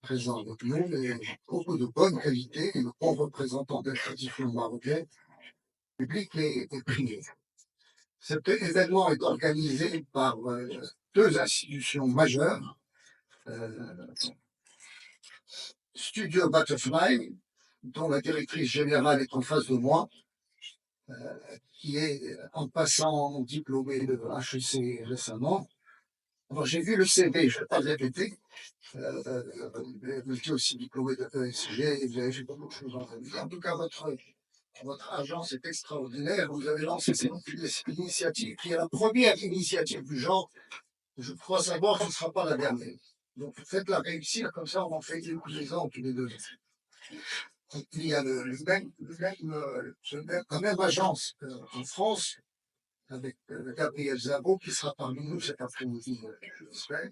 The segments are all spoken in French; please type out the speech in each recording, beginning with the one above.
présent avec nous et beaucoup de bonnes qualités, et de bons représentants des traditions marocaines, publiques et privées. Cet événement est organisé par deux institutions majeures, euh, Studio Butterfly, dont la directrice générale est en face de moi, qui est en passant diplômée de HEC récemment. Alors, j'ai vu le CV, je ne vais pas le répéter. Vous étiez aussi diplômé de ESG, et vous avez fait beaucoup de choses en vie. En tout cas, votre agence est extraordinaire. Vous avez lancé cette initiative qui est la première initiative du genre. Je crois savoir que ce ne sera pas la dernière. Donc, faites-la réussir, comme ça, on en fait tous les ans, tous les 2 ans. Il y a la même agence en France, avec Gabriel Zabo, qui sera parmi nous cet après-midi, je l'espère.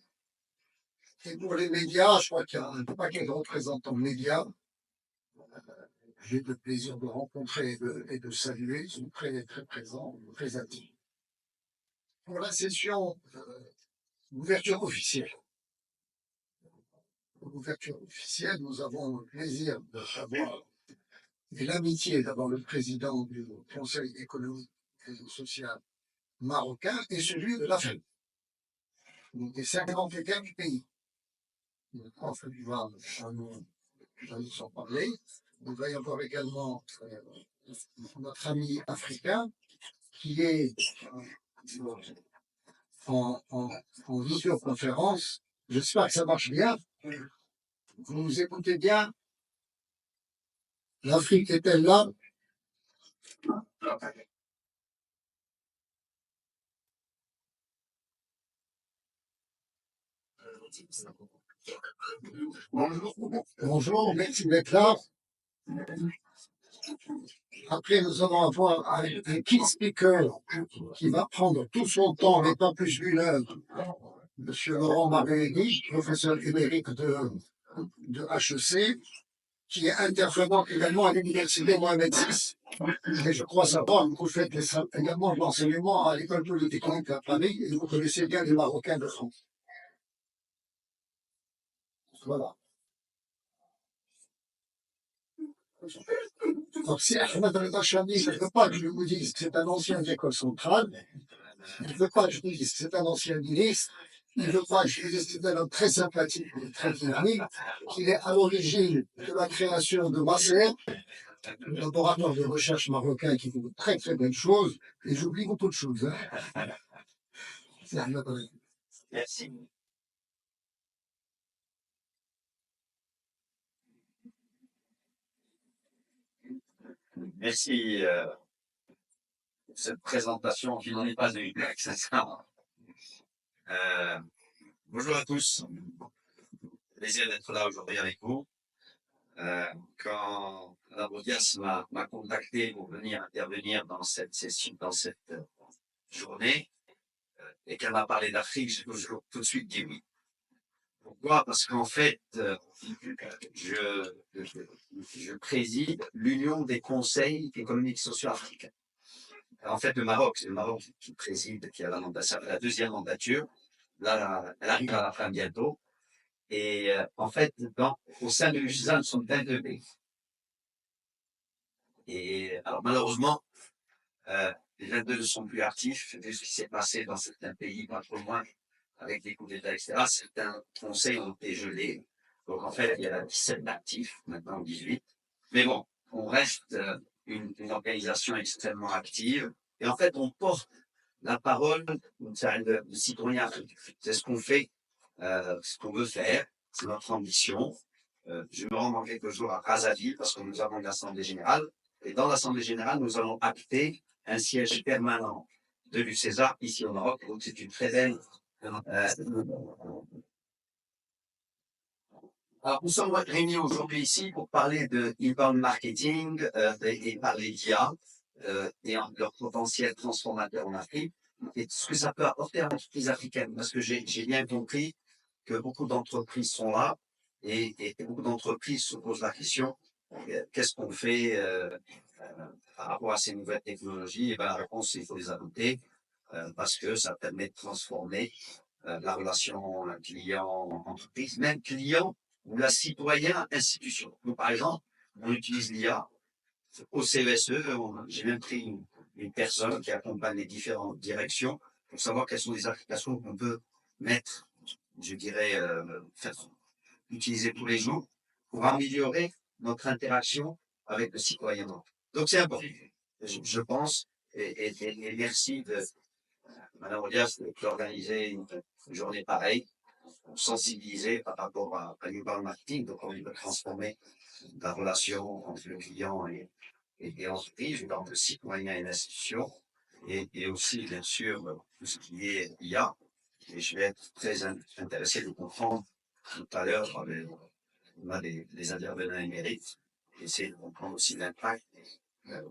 Et pour les médias, je crois qu'il y a un paquet de représentants médias. J'ai le plaisir de rencontrer et de saluer. Ils sont très, très présents, très actifs. Pour la session d'ouverture officielle. Pour l'ouverture officielle, nous avons le plaisir d'avoir et l'amitié d'avoir le président du Conseil économique et social marocain et celui de l'Afrique. Donc, des 51 pays. Le prof lui va nous en parler. Il va y avoir également notre ami africain qui est en visioconférence. J'espère que ça marche bien. Vous nous écoutez bien? L'Afrique est-elle là? Bonjour, merci d'être là. Après, nous allons avoir un key speaker qui va prendre tout son temps, mais pas plus d'une heure. Monsieur Laurent Maréli, professeur émérite de HEC, qui est intervenant également à l'université Mohamed VI. Et je crois savoir que vous faites également de l'enseignement à l'école polytechnique à Paris et vous connaissez bien les Marocains de France. Voilà. Donc, si Ahmed Reda Chami, je ne veux pas que je vous dise que c'est un ancien de l'école centrale, il ne veut pas que je vous dise que c'est un ancien ministre, il ne veut pas que je vous dise que c'est un homme très sympathique et très dynamique, qu'il est à l'origine de la création de Masser, le laboratoire de recherche marocain qui fait de très très belles choses, et j'oublie beaucoup de choses. Hein. C'est Ahmed Reda. Merci. Merci pour cette présentation qui n'en est pas une, sincèrement. Bonjour à tous. Plaisir d'être là aujourd'hui avec vous. Quand Mme Bodias m'a contacté pour venir intervenir dans cette session, dans cette journée, et qu'elle m'a parlé d'Afrique, j'ai tout de suite dit oui. Pourquoi? Parce qu'en fait, je préside l'Union des conseils économiques sociaux africains. En fait, le Maroc, c'est le Maroc qui préside, qui a la deuxième mandature. Là, elle arrive à la fin bientôt. Et en fait, au sein de l'UGSA, nous sommes 22 pays. Et alors malheureusement, les 22 ne sont plus actifs, vu ce qui s'est passé dans certains pays, pas trop loin, avec les coups d'État, etc. Certains conseils ont été gelés. Donc en fait, il y a 17 actifs, maintenant 18. Mais bon, on reste une organisation extrêmement active. Et en fait, on porte la parole de citoyens africains. C'est ce qu'on fait, ce qu'on veut faire, c'est notre ambition. Je me rends dans quelques jours à Brazzaville parce que nous avons une assemblée générale. Et dans l'assemblée générale, nous allons acter un siège permanent de l'UCESA ici au Maroc. Donc c'est une très belle. Alors nous sommes réunis aujourd'hui ici pour parler de inbound marketing et parler d'IA et leur potentiel transformateur en Afrique et ce que ça peut apporter à l'entreprise africaine. Parce que j'ai bien compris que beaucoup d'entreprises sont là et beaucoup d'entreprises se posent la question qu'est-ce qu'on fait par rapport à ces nouvelles technologies? Et ben la réponse c'est qu'il faut les adopter parce que ça permet de transformer la relation client-entreprise, même client ou la citoyen-institution. Donc, par exemple, on utilise l'IA au CESE, j'ai même pris une personne qui accompagne les différentes directions pour savoir quelles sont les applications qu'on peut mettre, je dirais, utiliser tous les jours pour améliorer notre interaction avec le citoyen. Donc c'est important, je pense, et merci de Madame Audias d'organiser une journée pareille pour sensibiliser par rapport à l'urban marketing, donc on peut transformer la relation entre le client et l'entreprise, dans le citoyen et l'institution, et aussi, bien sûr, tout ce qui est IA. Et je vais être très intéressé de comprendre tout à l'heure, on a des intervenants émérites, essayer de comprendre aussi l'impact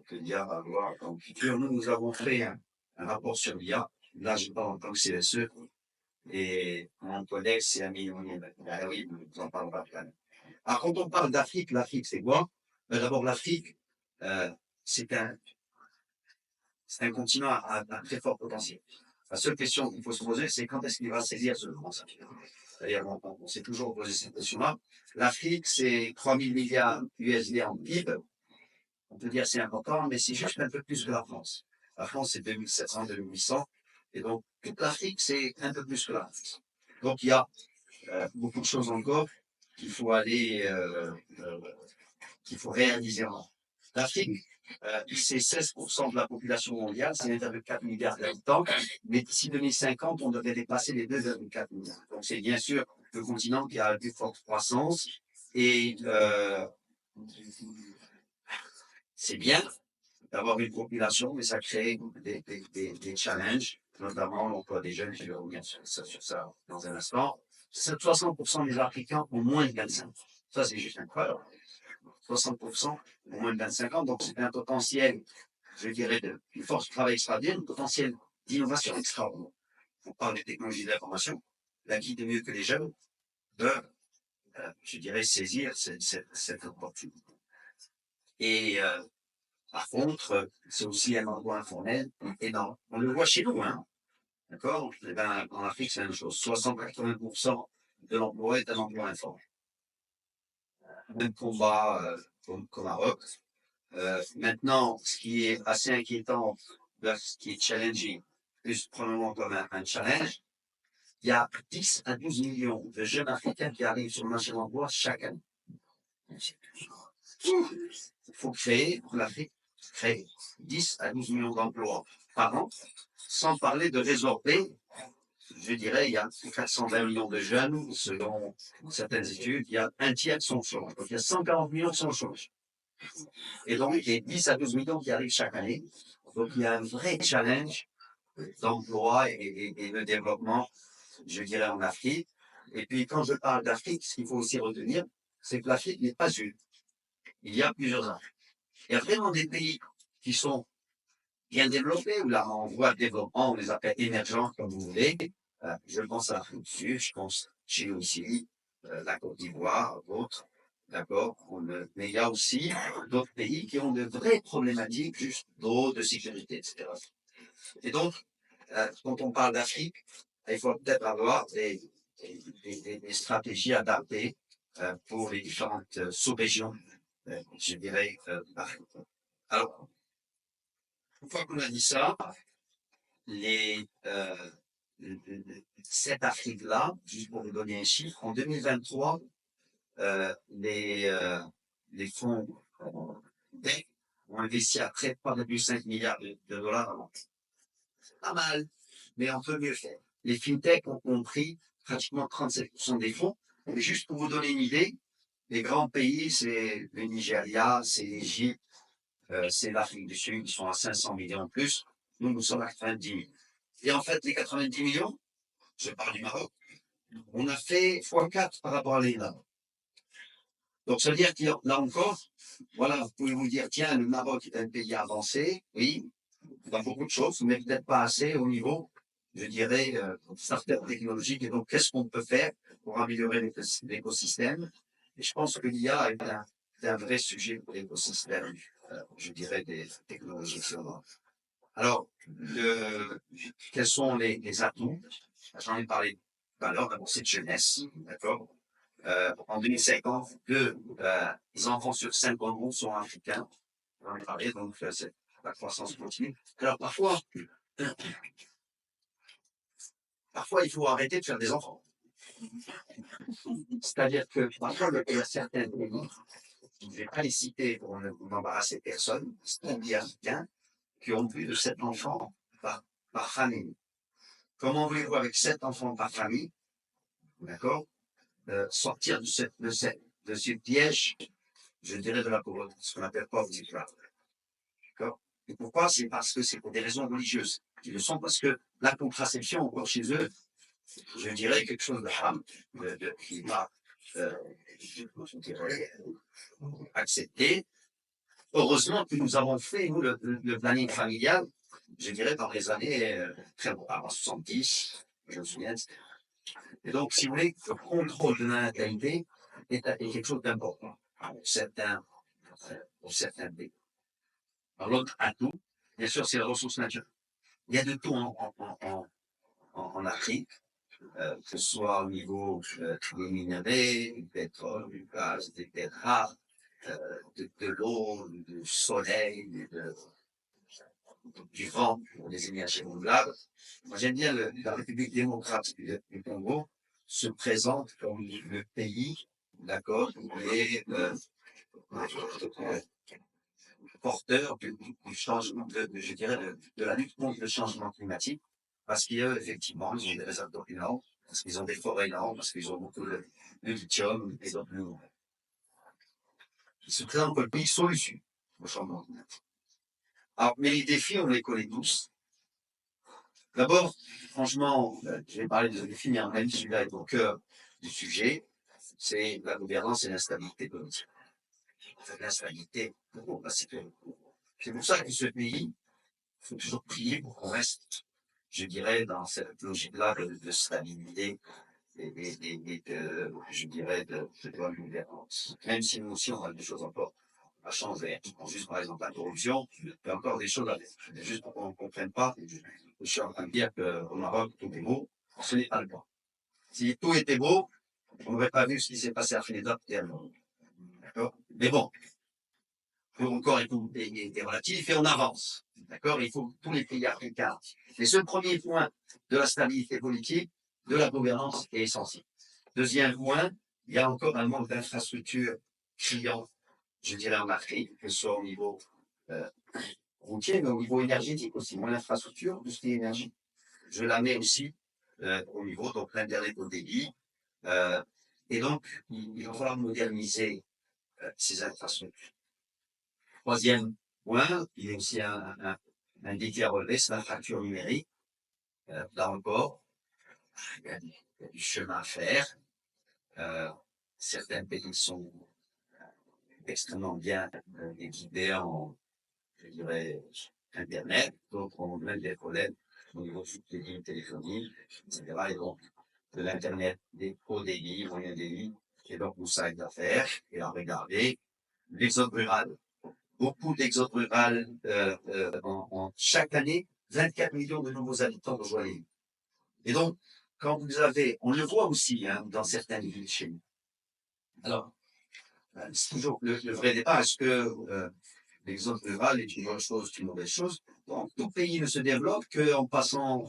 que l'IA va avoir dans le futur. Nous avons fait un rapport sur l'IA. Là, je parle en tant que CSE, et mon collègue, c'est Ami oui, vous en parlera plus. Alors, quand on parle d'Afrique, l'Afrique, c'est quoi? D'abord, l'Afrique, euh, c'est un, c'est un continent à très fort potentiel. La seule question qu'il faut se poser, c'est quand est-ce qu'il va saisir ce potentiel. C'est-à-dire, on s'est toujours posé cette question-là. L'Afrique, c'est 3 000 milliards USD en PIB. On peut dire c'est important, mais c'est juste un peu plus que la France. La France, c'est 2700, 2800. Et donc, toute l'Afrique, c'est un peu plus que la France. Donc, il y a beaucoup de choses encore qu'il faut aller, qu'il faut réaliser en l'Afrique. C'est 16% de la population mondiale, c'est 1,4 milliard d'habitants, mais d'ici 2050, on devrait dépasser les 2,4 milliards. Donc c'est bien sûr le continent qui a la plus forte croissance, et c'est bien d'avoir une population, mais ça crée des challenges, notamment l'emploi des jeunes, je vais revenir sur ça dans un instant. 60% des Africains ont moins de 25 ans. Ça, c'est juste incroyable. 60% ont moins de 25 ans, donc c'est un potentiel, je dirais, une force de travail extraordinaire, un potentiel d'innovation extraordinaire. On parle de technologie de l'information, là, qui de mieux que les jeunes peuvent, je dirais, saisir cette opportunité. Et par contre, c'est aussi un emploi informel énorme. On le voit chez nous, hein. D'accord? Eh ben, en Afrique, c'est la même chose. 60-80% de l'emploi est un emploi informel. Même combat qu'au Maroc. Maintenant, ce qui est assez inquiétant, ce qui est challenging, plus probablement comme un challenge, il y a 10 à 12 millions de jeunes Africains qui arrivent sur le marché de l'emploi chaque année. Il faut créer, pour l'Afrique, créer 10 à 12 millions d'emplois par an, sans parler de résorber. Je dirais, il y a 420 millions de jeunes, selon certaines études, il y a un tiers qui sont au chômage. Donc, il y a 140 millions qui sont au chômage. Et donc, il y a 10 à 12 millions qui arrivent chaque année. Donc, il y a un vrai challenge d'emploi et de développement, je dirais, en Afrique. Et puis, quand je parle d'Afrique, ce qu'il faut aussi retenir, c'est que l'Afrique n'est pas une. Il y a plusieurs Afriques. Il y a vraiment des pays qui sont bien développés, ou là, en voie de développement, on les appelle émergents, comme vous voulez. Je pense à l'Afrique du Sud, je pense chez nous ici, la Côte d'Ivoire, d'autres. D'accord. Mais il y a aussi d'autres pays qui ont de vraies problématiques, juste d'eau, de sécurité, etc. Et donc, quand on parle d'Afrique, il faut peut-être avoir des stratégies adaptées pour les différentes sous-régions, je dirais, d'Afrique. Alors, une fois qu'on a dit ça, les, cette Afrique-là, juste pour vous donner un chiffre, en 2023, les fonds tech ont investi à près de 3,5 milliards de dollars. C'est pas mal, mais on peut mieux faire. Les fintechs ont pris pratiquement 37% des fonds. Mais juste pour vous donner une idée, les grands pays, c'est le Nigeria, c'est l'Égypte, c'est l'Afrique du Sud, qui sont à 500 millions de plus. Nous sommes à 90 millions. Et en fait, les 90 millions, je parle du Maroc, on a fait x4 par rapport à l'État. Donc, ça veut dire qu'il y a, là encore, voilà, vous pouvez vous dire, tiens, le Maroc est un pays avancé, oui, dans beaucoup de choses, mais peut-être pas assez au niveau, je dirais, start-up technologique. Et donc, qu'est-ce qu'on peut faire pour améliorer l'écosystème? Et je pense que l'IA est un vrai sujet pour l'écosystème, je dirais, des technologies innovantes. Alors, quels sont les atouts? J'en ai parlé tout à l'heure, d'abord, c'est de jeunesse, d'accord? En 2050, 2 enfants sur 5 dans le monde sont africains. On en a parlé, donc la croissance continue. Alors parfois, il faut arrêter de faire des enfants. C'est-à-dire que parfois, il y a certains pays, je ne vais pas les citer pour n'embarrasser personne, c'est des africains qui ont plus de 7 enfants par famille. Comment voulez-vous, avec 7 enfants par famille, d'accord, sortir de ce piège, je dirais, de la pauvreté, ce qu'on appelle poverty trap. D'accord. Et pourquoi? C'est parce que c'est pour des raisons religieuses. Ils le sont parce que la contraception, encore chez eux, je dirais quelque chose de haram, qui n'est pas, je dirais, accepté. Heureusement que nous avons fait, nous, le planning familial, je dirais, dans les années très avant 70, je me souviens. Et donc, si vous voulez, le contrôle de la natalité est quelque chose d'important pour certains pays. Alors, l'autre atout, bien sûr, c'est les ressources naturelles. Il y a de tout en Afrique, que ce soit au niveau des minerais, du pétrole, du gaz, des terres rares, de l'eau, du soleil, du vent, des énergies renouvelables. Moi, j'aime bien la République démocratique du Congo se présente comme le pays, d'accord, et porteur du changement, je dirais, de la lutte contre le changement climatique, parce qu'effectivement, ils ont des réserves d'eau énormes, parce qu'ils ont des forêts énormes, parce qu'ils ont beaucoup de lithium et d'autres minerais. Ils se présentent comme le pays solution au changement climatique. Alors, mais les défis, on les connaît tous. D'abord, franchement, je vais parler de défis, mais même celui-là est au cœur du sujet, c'est la gouvernance et l'instabilité politique. L'instabilité, c'est pour ça que ce pays, il faut toujours prier pour qu'on reste, je dirais, dans cette logique-là de stabilité et je dirais, de bonne gouvernance. Même si nous aussi, on a des choses encore à changer. Juste par exemple la corruption, il y a encore des choses à faire. Juste pour qu'on ne comprenne pas, je suis en train de dire qu'au Maroc, tout est beau, ce n'est pas le cas. Si tout était beau, on n'aurait pas vu ce qui s'est passé à Trinidad et à Londres. D'accord? Mais bon, encore est relatif et on avance. D'accord? Il faut que tous les pays africains. Mais ce premier point de la stabilité politique, de la gouvernance est essentiel. Deuxième point, il y a encore un manque d'infrastructures criant, je dirais, en Afrique, que ce soit au niveau routier, mais au niveau énergétique aussi. Moins d'infrastructures, tout ce qui est énergie. Je la mets aussi au niveau, donc l'Internet au débit. Et donc, il va falloir moderniser ces infrastructures. Troisième point, il y a aussi un défi à relever, c'est la fracture numérique. Là encore, il y a du chemin à faire. Certains pays sont extrêmement bien équipés en, je dirais, Internet, d'autres ont même des problèmes au niveau des lignes téléphoniques, etc. Et donc, de l'Internet, des hauts débits, moyens débits, et donc, nous, ça à faire et à regarder. L'exode rural. Beaucoup d'exodes rural chaque année, 24 millions de nouveaux habitants rejoignent les villes. Et donc, quand vous avez, on le voit aussi dans certaines villes chez nous. Alors, c'est toujours le vrai débat. Est-ce que l'exode rural est une bonne chose, une mauvaise chose? Donc, tout pays ne se développe qu'en passant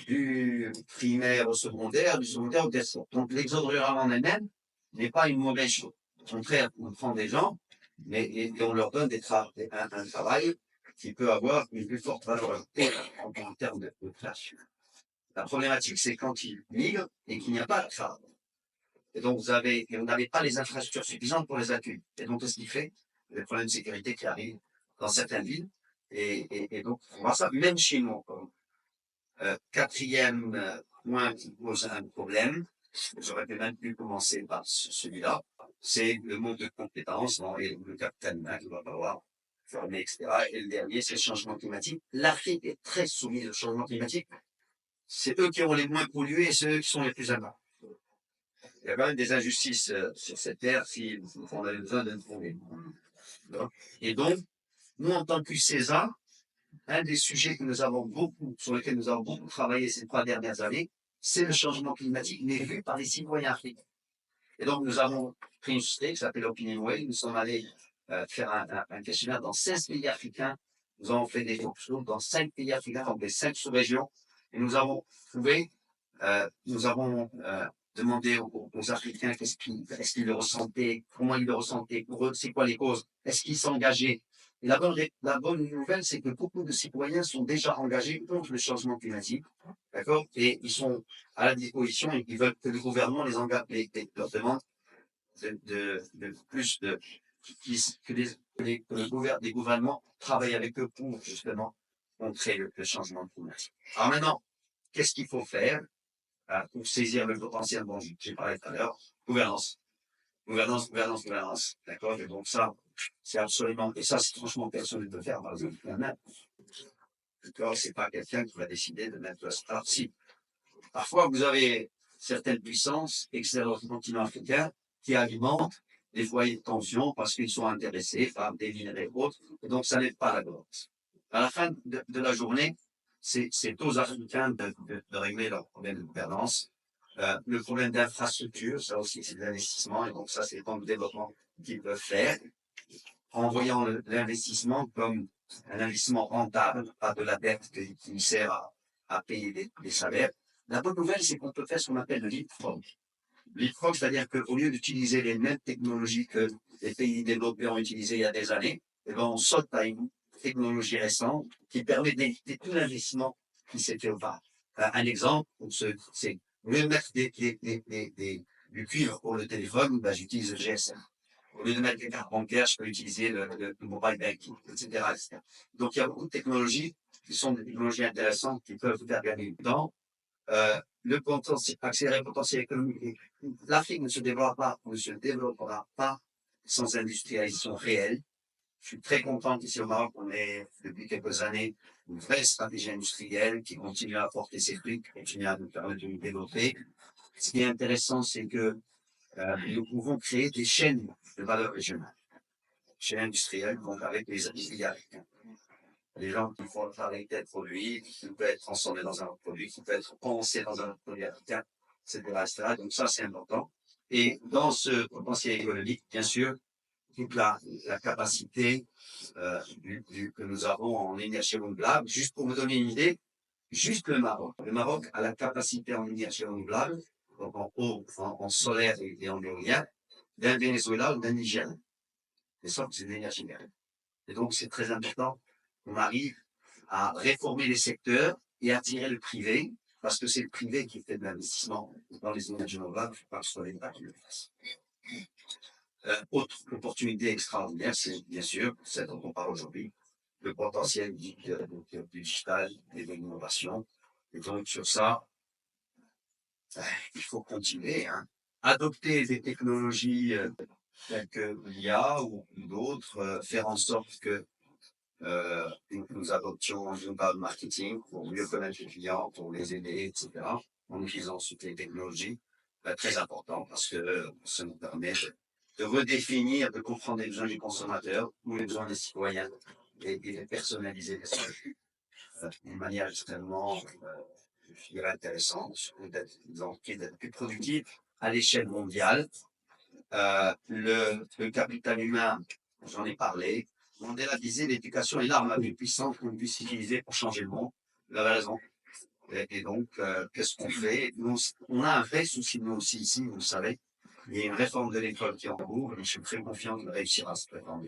du primaire au secondaire, du secondaire au tertiaire. Donc, l'exode rural en elle-même n'est pas une mauvaise chose. Au contraire, on prend des gens et on leur donne un travail qui peut avoir une plus forte valeur ajoutée en termes de création. La problématique, c'est quand ils migrent et qu'il n'y a pas de travail. Et donc, vous n'avez pas les infrastructures suffisantes pour les accueillir. Et donc, qu'est-ce qui fait? Les problèmes de sécurité qui arrivent dans certaines villes. Et donc, on voit ça même chez nous. Quatrième point qui pose un problème, j'aurais même pu commencer par celui-là, c'est le manque de compétences, et le capitaine humain qui va falloir former, etc. Et le dernier, c'est le changement climatique. L'Afrique est très soumise au changement climatique. C'est eux qui ont les moins pollués et c'est eux qui sont les plus impacts. Il y a quand même des injustices sur cette terre si on avait besoin de trouver. Et donc, nous, en tant que CESA, un des sujets sur lesquels nous avons beaucoup travaillé ces 3 dernières années, c'est le changement climatique, mais vu par les citoyens africains. Et donc, nous avons pris une société qui s'appelle Opinion Way. Nous sommes allés faire un questionnaire dans 16 pays africains. Nous avons fait des workshops dans 5 pays africains, donc des 5 sous-régions. Et nous avons trouvé, nous avons demandé aux Africains est-ce qu'ils le ressentaient, comment ils le ressentaient, pour eux, c'est quoi les causes, est-ce qu'ils s'engageaient. Et la bonne nouvelle, c'est que beaucoup de citoyens sont déjà engagés contre le changement climatique, d'accord, et ils sont à la disposition et ils veulent que le gouvernement les engage, leur demande de plus de que les gouvernements travaillent avec eux pour justement contrer le changement climatique. Alors maintenant, qu'est-ce qu'il faut faire pour saisir le potentiel dont j'ai parlé tout à l'heure? Gouvernance. Gouvernance, gouvernance, gouvernance. D'accord? Et donc ça, c'est absolument, et ça, c'est franchement personne ne peut faire, par exemple, même. D'accord? C'est pas quelqu'un qui va décider de mettre ça. Alors, si, parfois, vous avez certaines puissances extérieures du continent africain qui alimentent des foyers de tension parce qu'ils sont intéressés par des minerais autres, et donc ça n'aide pas la gouvernance. À la fin de la journée, c'est aux Africains de régler leurs problèmes de gouvernance. Le problème d'infrastructure, ça aussi, c'est de l'investissement, et donc ça, c'est le plan de développement qu'ils peuvent faire, en voyant l'investissement comme un investissement rentable, pas de la dette qui sert à payer des salaires. La bonne nouvelle, c'est qu'on peut faire ce qu'on appelle le leapfrog. Leapfrog, c'est-à-dire qu'au lieu d'utiliser les mêmes technologies que les pays développés ont utilisées il y a des années, eh ben, on saute à une technologie récente qui permet d'éviter tout l'investissement qui s'est fait auparavant. Un exemple, c'est au lieu de mettre du cuivre pour le téléphone, ben, j'utilise le GSM. Au lieu de mettre des cartes bancaires, je peux utiliser le mobile banking, etc., etc. Donc, il y a beaucoup de technologies qui sont des technologies intéressantes qui peuvent faire gagner du temps. Le potentiel, accélérer le potentiel économique. L'Afrique ne se développera pas sans industrialisation réelle. Je suis très content qu'ici au Maroc, on ait, depuis quelques années, une vraie stratégie industrielle qui continue à apporter ses fruits, qui continue à nous permettre de nous développer. Ce qui est intéressant, c'est que nous pouvons créer des chaînes de valeur régionale, chaînes industrielles, donc avec les industriels africains. Les gens qui font le travail tel produit, qui peut être transformé dans un autre produit, qui peut être pensé dans un autre produit africain, etc., etc. Donc ça, c'est important. Et dans ce potentiel économique, bien sûr, toute la capacité que nous avons en énergie renouvelable. Juste pour vous donner une idée, juste le Maroc. Le Maroc a la capacité en énergie renouvelable, donc en eau, en solaire et en éolien, d'un Venezuela ou d'un Niger. Et ça, c'est de l'énergie verte. Et donc, c'est très important qu'on arrive à réformer les secteurs et attirer le privé, parce que c'est le privé qui fait de l'investissement dans les énergies renouvelables, pas que ce soit l'État qui le fasse. Autre opportunité extraordinaire, c'est bien sûr celle dont on parle aujourd'hui, le potentiel du digital et de l'innovation. Et donc sur ça, il faut continuer, hein. Adopter des technologies telles que l'IA ou d'autres, faire en sorte que nous adoptions un inbound marketing pour mieux connaître les clients, pour les aider, etc., en utilisant toutes les technologies, très important parce que ça nous permet de redéfinir, de comprendre les besoins du consommateur ou les besoins des citoyens et de personnaliser les services d'une manière extrêmement, je dirais, intéressante, d'être plus productif à l'échelle mondiale. Le capital humain, j'en ai parlé. Mandela disait l'éducation est l'arme la plus puissante qu'on puisse utiliser pour changer le monde. Il avait raison. Et donc, qu'est-ce qu'on fait? On a un vrai souci, nous aussi, ici, vous le savez. Il y a une réforme de l'école qui est en cours, et je suis très confiant de réussir à se prétendre.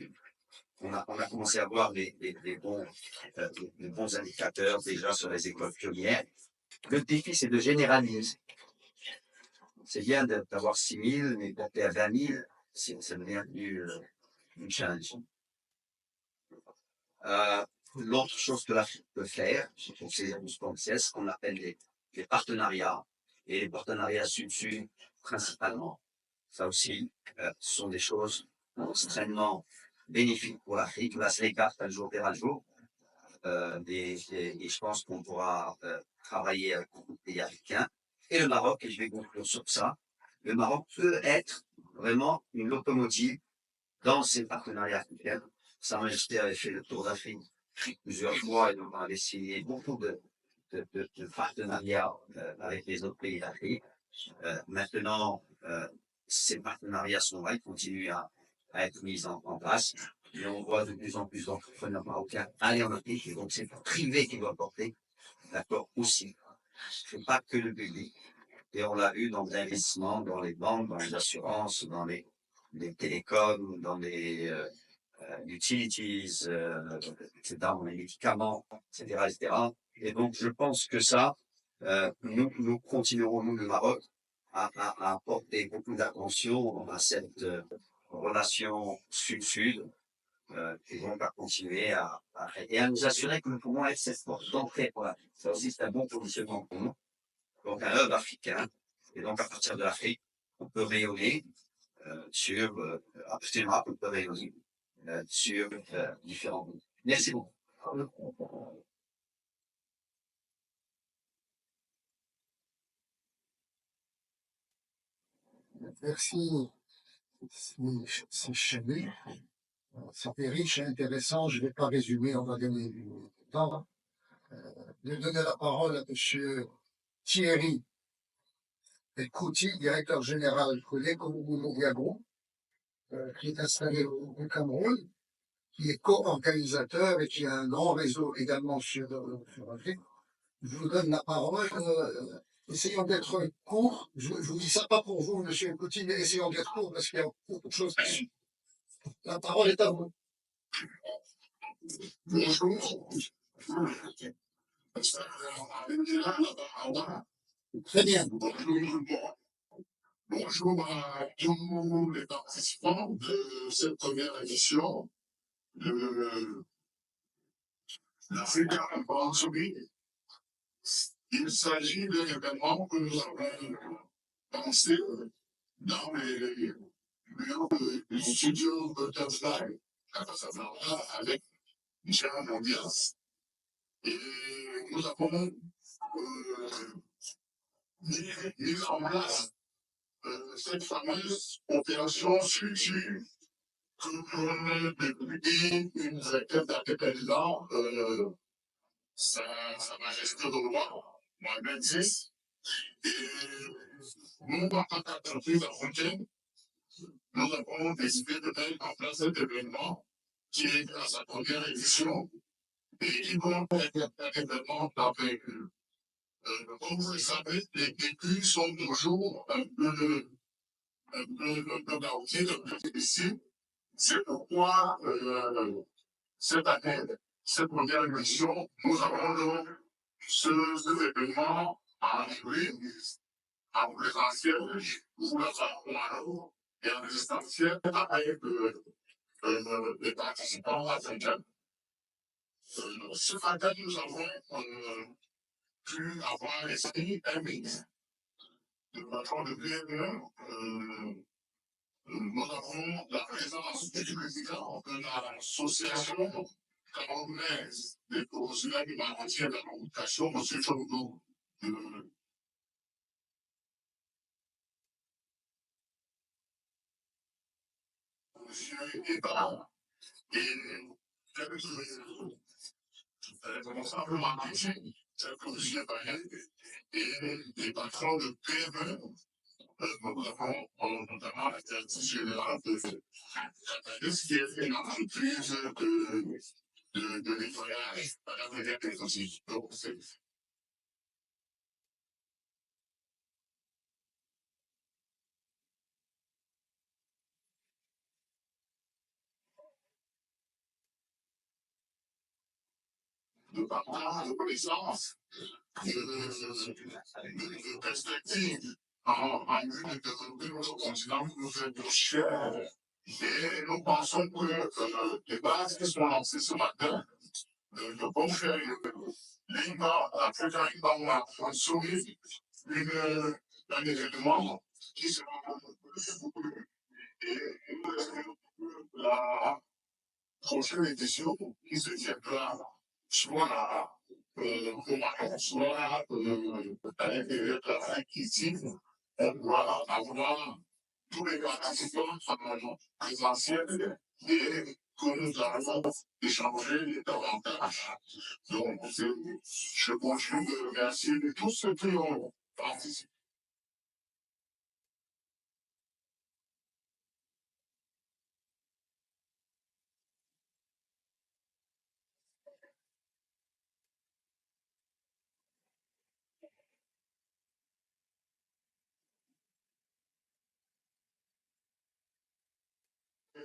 On a commencé à voir des bons indicateurs déjà sur les écoles pionnières. Le défi, c'est de généraliser. C'est bien d'avoir 6 000, mais porter à 20 000, ça devient une challenge. L'autre chose que l'Afrique peut faire, c'est ce qu'on appelle les partenariats, et les partenariats sud-sud principalement. Ça aussi, ce sont des choses extrêmement bénéfiques pour l'Afrique. Là, c'est les cartes, un jour verra le jour. Et je pense qu'on pourra travailler avec beaucoup de pays africains. Et le Maroc, et je vais conclure sur ça, le Maroc peut être vraiment une locomotive dans ces partenariats africains. Sa Majesté avait fait le tour d'Afrique plusieurs fois et donc on avait signé beaucoup de partenariats avec les autres pays d'Afrique. Maintenant, ces partenariats sont là, ils continuent à être mis en place. Et on voit de plus en plus d'entrepreneurs marocains aller en Afrique, et donc c'est le privé qui doit porter, d'accord, aussi. C'est pas que le public. Et on l'a vu dans l'investissement, dans les banques, dans les assurances, dans les télécoms, dans les utilities, etc., dans les médicaments, etc., etc. Et donc, je pense que ça, nous continuerons, nous, le Maroc, à porter beaucoup d'attention à cette relation sud-sud, et donc à continuer et à nous assurer que nous pouvons être cette porte d'entrée pour l'Afrique. Ça aussi, c'est un bon positionnement pour nous. Donc, un hub africain. Et donc, à partir de l'Afrique, on peut rayonner sur, à partir de l'Europe, on peut rayonner sur différents pays. Merci beaucoup. Merci, c'est chéri. C'était riche et intéressant. Je ne vais pas résumer, on va gagner du temps. Je vais donner la parole à M. Thierry Kouti, directeur général de l'Economia Group, qui est installé au Cameroun, qui est co-organisateur et qui a un grand réseau également sur Afrique. Je vous donne la parole. Essayons d'être courts. Je vous dis ça pas pour vous, M. Kouti, mais essayons d'être courts parce qu'il y a beaucoup de choses. La parole est à vous. Bonjour. Très bien. Bonjour à tous les participants de cette première édition de l'Africa Advisory. Il s'agit d'un événement que nous avons pensé dans les studios Butterfly à Casablanca avec Michel Mondias. Et nous avons mis en place cette fameuse opération Sud-Sud que depuis une vingtaine d'années, Sa Majesté le Roi, Mohamed VI, et nous, en tant qu'entreprise africaine, nous avons décidé de mettre en place cet événement qui est à sa première édition et qui doit être un événement d'envergure. Comme vous le savez, les véhicules sont toujours un peu garoutiers, un peu difficiles. C'est pourquoi cette année, cette première édition, nous avons donc ce événement en hybride, en présentiel, ou en et en distanciel avec les participants africains. Ce matin, nous avons pu avoir l'esprit un mix de patron de PME. Nous avons la présence du président de l'association camerounaise des professionnels du marocains de la communication, M. Choudou. Monsieur Eba, et responsable marketing, M. Bayen, et les patrons de PME. Nous avons notamment la directrice générale de ce qui est une entreprise de nettoyage à la manière des aussi. Donc, c'est de partage de connaissances, de perspectives en vue de développer notre continent qui nous est plus cher. Et nous pensons que les bases qui sont lancées ce matin ne vont faire l'IMA, l'Africa IMA, a soumis un événement qui sera et la prochaine édition qui se tiendra soit au Maroc, soit à l'intérieur de l'Afrique ici, on doit avoir tous les participants présentiels et que nous allons échanger davantage. Donc, je continue de remercier tous ceux qui ont participé.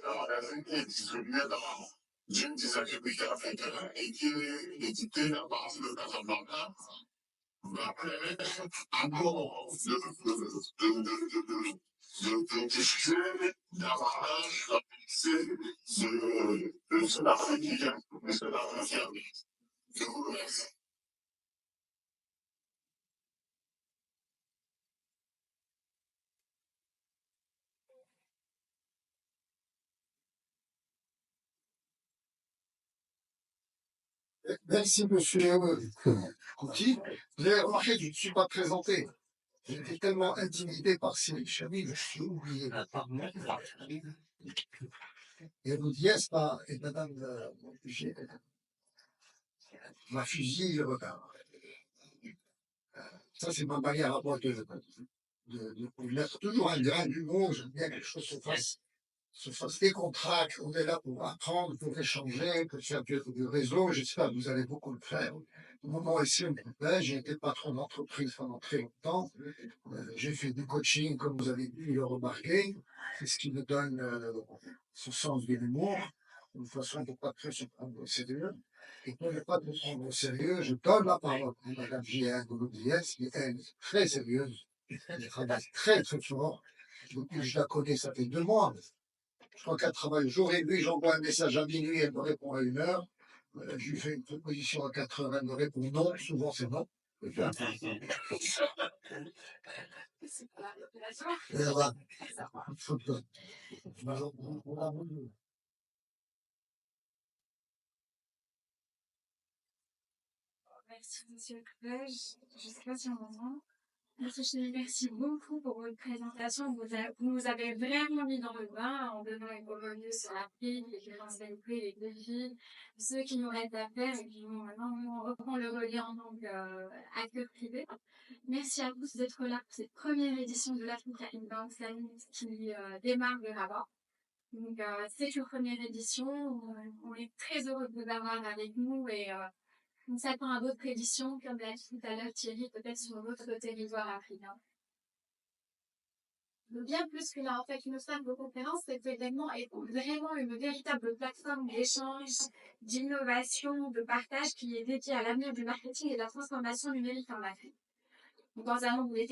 un magasin qui est distribué dans d'une dizaine de pays africains et qui est édité à partir de Casablanca. Après, encore de discuter davantage la pensée de ce africain, de ce africain. Je vous remercie. Merci, monsieur Couty. Vous avez remarqué que je ne suis pas présenté. J'étais tellement intimidé par Cyril Chabi, je suis oublié. Et vous dites, et madame, ma fusille, le regard. Ça, c'est ma manière à moi de mettre toujours un grain d'humour. J'aime bien que les choses se fassent décontractent. On est là pour apprendre, pour échanger, pour faire du réseau. J'espère que vous allez beaucoup le faire. Au moment où j'ai été patron d'entreprise pendant très longtemps. J'ai fait du coaching, comme vous avez pu le remarquer. C'est ce qui me donne ce sens de l'humour, une façon de ne pas trop se prendre au sérieux. Et pour ne pas se prendre au sérieux, je donne la parole à Mme J1 de l'OBS, qui est elle, très sérieuse. Elle travaille très très fort. Depuis que je la connais, ça fait 2 mois. Je crois qu'elle travaille jour et nuit. J'envoie un message à minuit, elle me répond à 1 heure. Je lui fais une proposition à 4 heures, elle me répond non. Souvent, c'est non. Et voilà. Merci, monsieur le collège. Je ne sais pas si on m'entend. Monsieur Chéri, merci beaucoup pour votre présentation. Vous nous avez vraiment mis dans le bain en donnant une overview sur l'Afrique, les potentialités, les défis, ceux qui nous restent à faire. Et puis bon, maintenant, on reprend le relais en tant qu'acteur privé. Merci à tous d'être là pour cette première édition de l'Africa Inbound Summit qui démarre de Rabat. Donc, c'est une première édition. On est très heureux de vous avoir avec nous et on s'attend à d'autres éditions, comme l'a dit tout à l'heure Thierry, peut-être sur votre territoire africain. Bien plus qu'une salle de conférence, cet événement est vraiment une véritable plateforme d'échange, d'innovation, de partage qui est dédiée à l'avenir du marketing et de la transformation numérique en Afrique. Dans un monde où les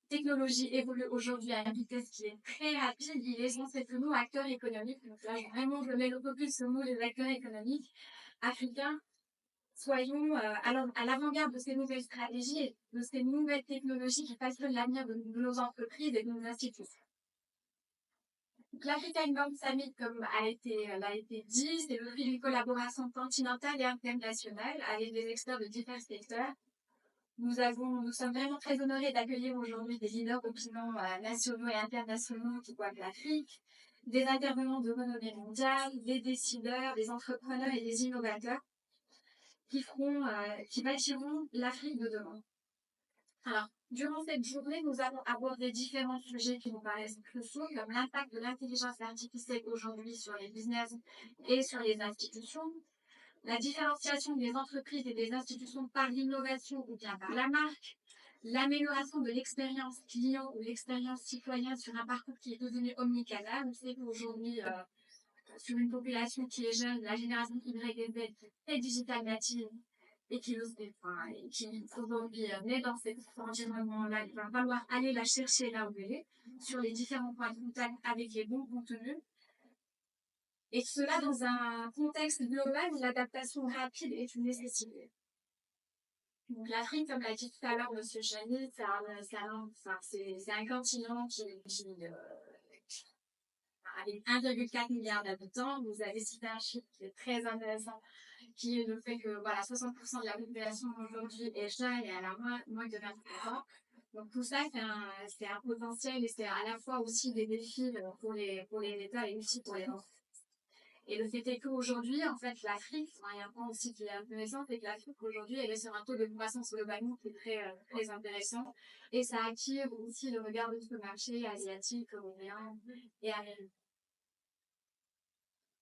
technologies évoluent aujourd'hui à une vitesse qui est très rapide, il est essentiel que nous, acteurs économiques, donc là vraiment je mets le focus sur nous, les acteurs économiques africains, soyons à l'avant-garde de ces nouvelles stratégies et de ces nouvelles technologies qui façonnent l'avenir de nos entreprises et de nos institutions. L'Africa Inbound Summit, comme l'a été dit, c'est le prix d'une collaboration continentale et internationale avec des experts de divers secteurs. Nous sommes vraiment très honorés d'accueillir aujourd'hui des leaders d'opinion nationaux et internationaux qui voient l'Afrique, des intervenants de renommée mondiale, des décideurs, des entrepreneurs et des innovateurs qui bâtiront l'Afrique de demain. Alors, durant cette journée, nous allons aborder différents sujets qui nous paraissent cruciaux, comme l'impact de l'intelligence artificielle aujourd'hui sur les business et sur les institutions, la différenciation des entreprises et des institutions par l'innovation ou bien par la marque, l'amélioration de l'expérience client ou l'expérience citoyen sur un parcours qui est devenu omnicanal. Vous savez qu'aujourd'hui, sur une population qui est jeune, la génération Y et Z, qui est très digital native et qui aujourd'hui naît dans cet environnement-là, il va falloir aller la chercher là où elle est, sur les différents points de contact avec les bons contenus. Et cela dans un contexte global où l'adaptation rapide est une nécessité. Donc l'Afrique, comme l'a dit tout à l'heure Monsieur Chani, c'est un continent avec 1,4 milliard d'habitants. Vous avez cité un chiffre qui est très intéressant, qui est le fait que 60% de la population aujourd'hui est jeune et elle a moins de 23 ans. Donc tout ça, c'est un potentiel et c'est à la fois aussi des défis pour les États et aussi pour les enfants. Et le fait est qu'aujourd'hui, en fait, l'Afrique, il y a un point aussi qui est intéressant, c'est que l'Afrique aujourd'hui, elle est sur un taux de croissance globalement qui est très intéressant. Et ça attire aussi le regard de tout le marché asiatique, européen et américain.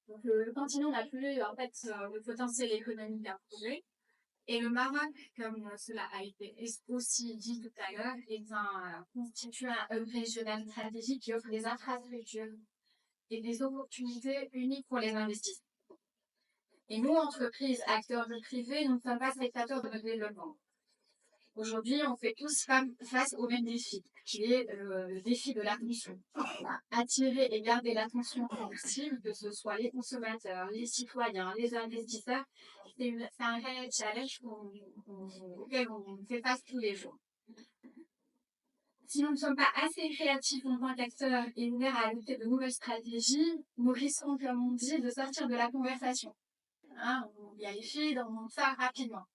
Donc, le continent n'a plus, en fait, le potentiel économique à prouver. Et le Maroc, comme cela a été aussi dit tout à l'heure, constitue un hub régional stratégique qui offre des infrastructures et des opportunités uniques pour les investisseurs. Et nous, entreprises, acteurs du privé, nous ne sommes pas spectateurs de notre développement. Aujourd'hui, on fait tous face au même défi, qui est le défi de l'attention. Attirer et garder l'attention de cible, que ce soit les consommateurs, les citoyens, les investisseurs, c'est un réel challenge auquel on fait face tous les jours. Si nous ne sommes pas assez créatifs en tant qu'acteurs et ouverts à adopter de nouvelles stratégies, nous risquons, comme on dit, de sortir de la conversation. On vérifie, on monte ça rapidement.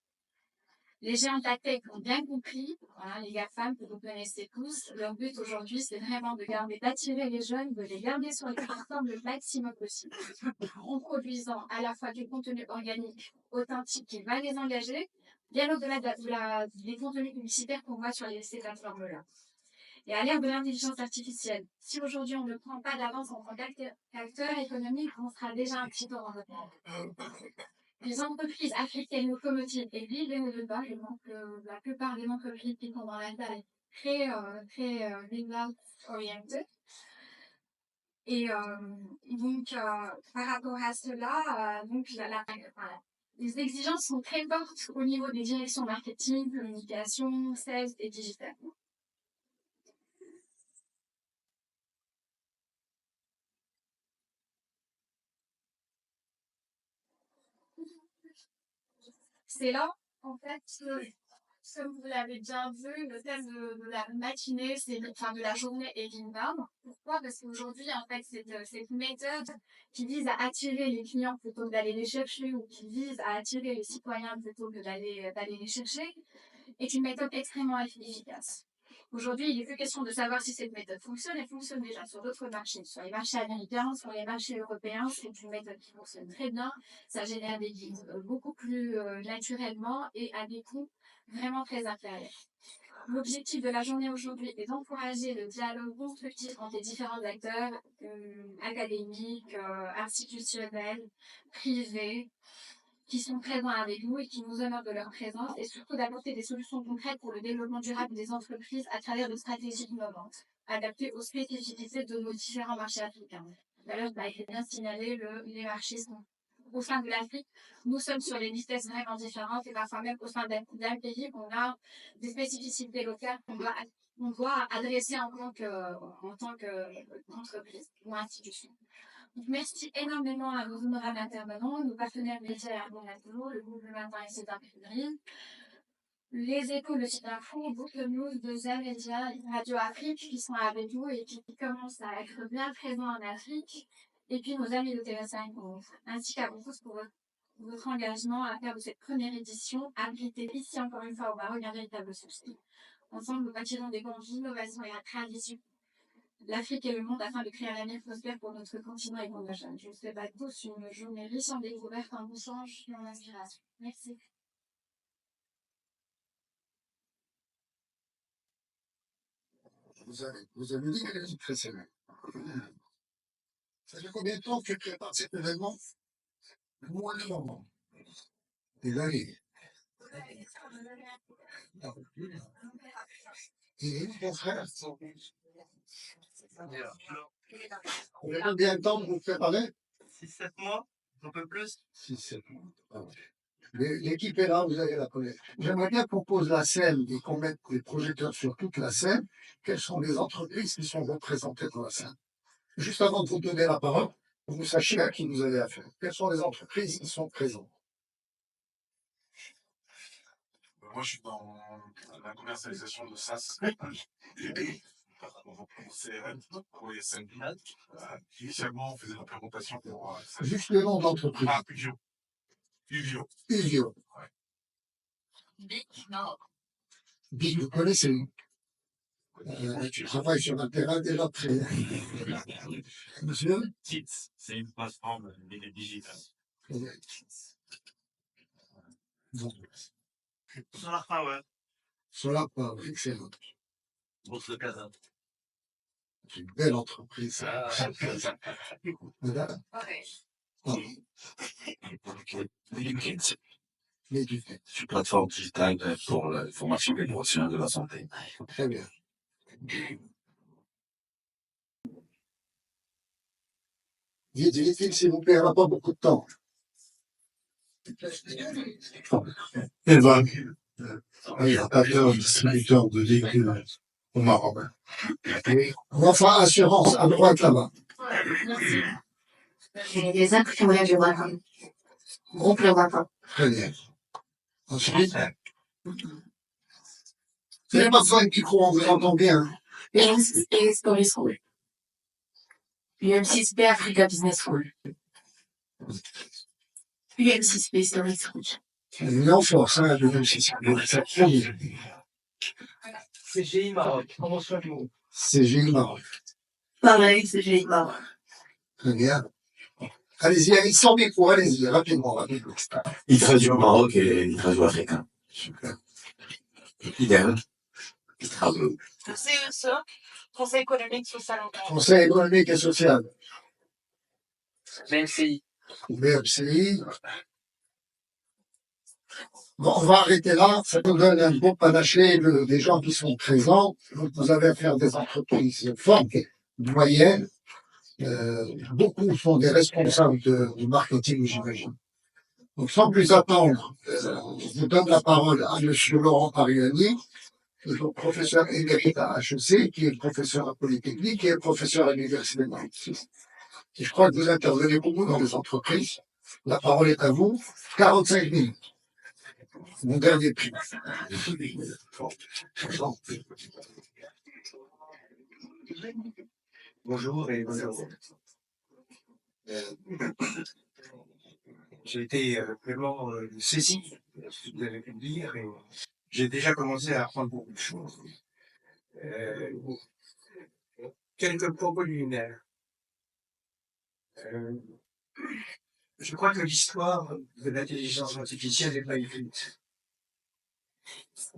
Les géants de la tech ont bien compris, voilà, les GAFAM que vous connaissez tous, leur but aujourd'hui, c'est vraiment d'attirer les jeunes, de les garder sur les plateformes le maximum possible, en produisant à la fois du contenu organique, authentique, qui va les engager, bien au-delà des contenus publicitaires qu'on voit sur ces plateformes-là. Et à l'ère de l'intelligence artificielle, si aujourd'hui on ne prend pas d'avance en tant qu'acteur économique, on sera déjà un petit peu en retard. Les entreprises africaines locomotives et l'île de bas, je pense que la plupart des entreprises qui sont dans la taille très result oriented. Et donc, par rapport à cela, donc les exigences sont très fortes au niveau des directions marketing, communication, sales et digital. C'est là, en fait, comme vous l'avez bien vu, le thème de la matinée, de la journée est l'inbound. Pourquoi? Parce qu'aujourd'hui, en fait, cette méthode qui vise à attirer les clients plutôt que d'aller les chercher ou qui vise à attirer les citoyens plutôt que d'aller les chercher est une méthode extrêmement efficace. Aujourd'hui, il n'est plus question de savoir si cette méthode fonctionne. Elle fonctionne déjà sur d'autres marchés, sur les marchés américains, sur les marchés européens. C'est une méthode qui fonctionne très bien. Ça génère des leads beaucoup plus naturellement et à des coûts vraiment très inférieurs. L'objectif de la journée aujourd'hui est d'encourager le dialogue constructif entre les différents acteurs académiques, institutionnels, privés, qui sont présents avec nous et qui nous honorent de leur présence, et surtout d'apporter des solutions concrètes pour le développement durable des entreprises à travers de stratégies innovantes, adaptées aux spécificités de nos différents marchés africains. D'ailleurs, ça a été bien signalé, les marchés sont au sein de l'Afrique, nous sommes sur des vitesses vraiment différentes et parfois même au sein d'un pays, on a des spécificités locales qu'on doit adresser en tant qu'entreprise ou institution. Donc, merci énormément à nos honorables intervenants, nos partenaires médias Argonato, le groupe Le Matin et ses imprimeries, les échos, le site info, Boucle News, Deuxième Média, Radio Afrique qui sont avec nous et qui commencent à être bien présents en Afrique. Et puis nos amis de TV5, ainsi qu'à vous tous pour votre engagement à faire de cette première édition, abriter ici encore une fois au Maroc un véritable succès. Ensemble, nous bâtirons des ponts d'innovation et la tradition. L'Afrique et le monde afin de créer un avenir prospère pour notre continent et pour nos jeunes. Je vous souhaite à tous une journée riche en découvertes, en échanges et en inspiration. Merci. Vous avez dit qu'elle est impressionnante. Ça fait combien de temps que tu prépares cet événement? Moins de moment. Des années. Et mon frère, vous avez combien de temps pour vous préparer? 6-7 mois, un peu plus. 6-7 mois. Ah ouais. L'équipe est là, vous allez la connaître. J'aimerais bien qu'on pose la scène et qu'on mette les projecteurs sur toute la scène. Quelles sont les entreprises qui sont représentées dans la scène? Juste avant de vous donner la parole, que vous sachiez à qui vous avez affaire. Quelles sont les entreprises qui sont présentes? Moi, je suis dans la commercialisation de SaaS. Pour les SMB. Initialement, on faisait la présentation pour Juste le nom de l'entreprise. Ah, Uvio. Uvio. Uvio. Ouais. Big, non. Big, vous connaissez. Tu travailles sur un terrain déjà très. Monsieur? Kits, c'est une plateforme digitale. Solar Power. Solar Power, excellent. Bourse de Casa. C'est une belle entreprise. Voilà. Ah. L'éducation. C'est une plateforme digitale pour la formation et promotion de la santé. Très bien. Vite, vite, vite, s'il vous plaît, on n'a pas beaucoup de temps. Evan, aviateur, distributeur de véhicules au Maroc. Enfin, assurance, à droite là-bas. Merci. J'ai des imprimeries du Maroc. Groupe Le Maroc. Très bien. Ensuite, vous n'avez pas besoin de micro, on vous entend bien. UM6 Story School. UM6B Africa Business School. UM6B Story School. On est en force, hein, le même système. CGI Maroc, promotion du groupe. CGI Maroc. Pareil, CGI Maroc. Très bien. Allez-y, sans micro, allez-y, rapidement, rapidement. Il traduit au Maroc et il traduit africain. Super. Idéal. Il travaille. CESE, Conseil économique, social et environnemental. Conseil économique et social. BMCI. BFCI. Bon, on va arrêter là. Ça nous donne un bon panaché des gens qui sont présents. Donc, vous avez affaire à des entreprises fortes, moyennes. Beaucoup sont des responsables du marketing, j'imagine. Donc, sans plus attendre, je vous donne la parole à monsieur Laurent Pariani, le professeur émérite à HEC, qui est professeur à Polytechnique et professeur à l'Université de Nantes. Et je crois que vous intervenez beaucoup dans les entreprises. La parole est à vous. 45 minutes. Mon dernier prix. Bonjour et bonjour. J'ai été vraiment saisi de ce que vous avez pu me dire et j'ai déjà commencé à apprendre beaucoup de choses. Quelques propos liminaires. Je crois que l'histoire de l'intelligence artificielle n'est pas écrite.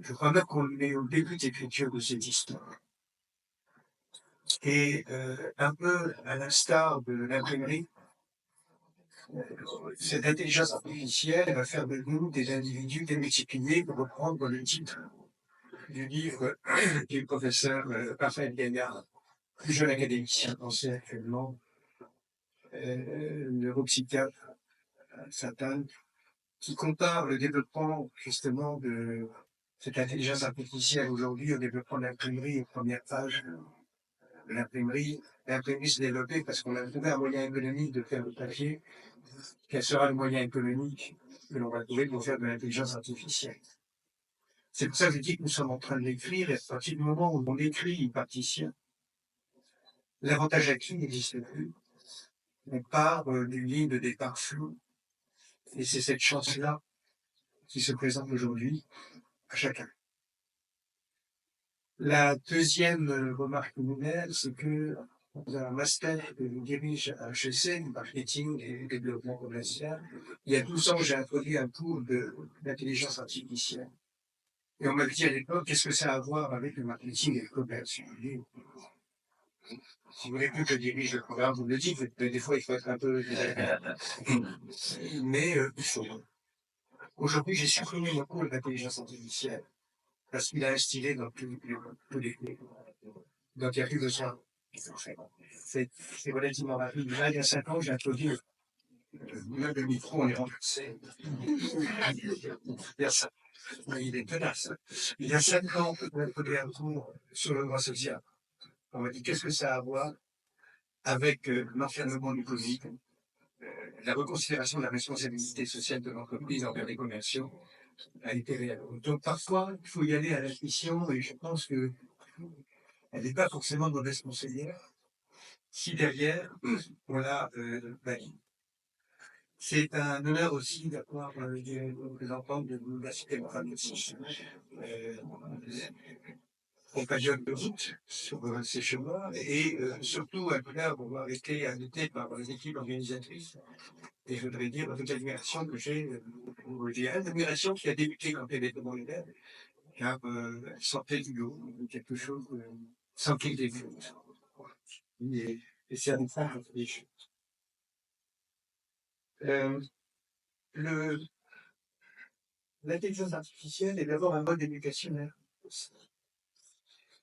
Je crois même qu'on est au début d'écriture de cette histoire. Et un peu à l'instar de l'imprimerie, cette intelligence artificielle va faire de nous des individus démultipliés, pour reprendre le titre du livre du professeur Raphaël Gaillard, plus jeune académicien français actuellement, neuropsychiatre à Sainte-Anne, qui compare le développement justement de cette intelligence artificielle aujourd'hui au développement de l'imprimerie aux premières pages de l'imprimerie. L'imprimerie se développait parce qu'on a trouvé un moyen économique de faire le papier. Quel sera le moyen économique que l'on va trouver pour faire de l'intelligence artificielle? C'est pour ça que je dis que nous sommes en train d'écrire, et à partir du moment où on écrit une partition, l'avantage acquis n'existe plus. On part d'une ligne de départ floue, et c'est cette chance-là qui se présente aujourd'hui à chacun. La deuxième remarque liminaire, c'est que dans un master que je dirige à HEC, marketing et développement commercial, il y a 12 ans, j'ai introduit un cours d'intelligence artificielle. Et on m'a dit à l'époque, qu'est-ce que ça a à voir avec le marketing et le commerce? Si vous voulez plus que je dirige le programme, vous me le dites, mais des fois il faut être un peu désagréable. Mais aujourd'hui, j'ai supprimé mon cours d'intelligence artificielle parce qu'il a instillé dans tous les cours. Donc il n'y a plus besoin. C'est relativement rapide. Là, il y a 5 ans, j'ai introduit même le micro, on est remplacé. Il est tenace. Il y a 5 ans, on a introduit un cours sur le droit social. On m'a dit qu'est-ce que ça a à voir avec l'enfermement du Covid, la reconsidération de la responsabilité sociale de l'entreprise envers les commerciaux a été réelle. Donc parfois, il faut y aller à l'intuition et je pense que elle n'est pas forcément de mauvaise conseillère si derrière on l'a valide. C'est un honneur aussi d'avoir des représentants de l'Université Mohamed VI, compagnonne de route sur ces chemins et surtout un honneur d'avoir été invité par les équipes organisatrices. Et je voudrais dire toute l'admiration que j'ai pour l'IA, l'admiration qui a débuté quand elle était dans l'élève, car elle sortait du lot, quelque chose sans qu'il ait vu. Et c'est un point des choses. L'intelligence artificielle est d'abord un mode éducationnel.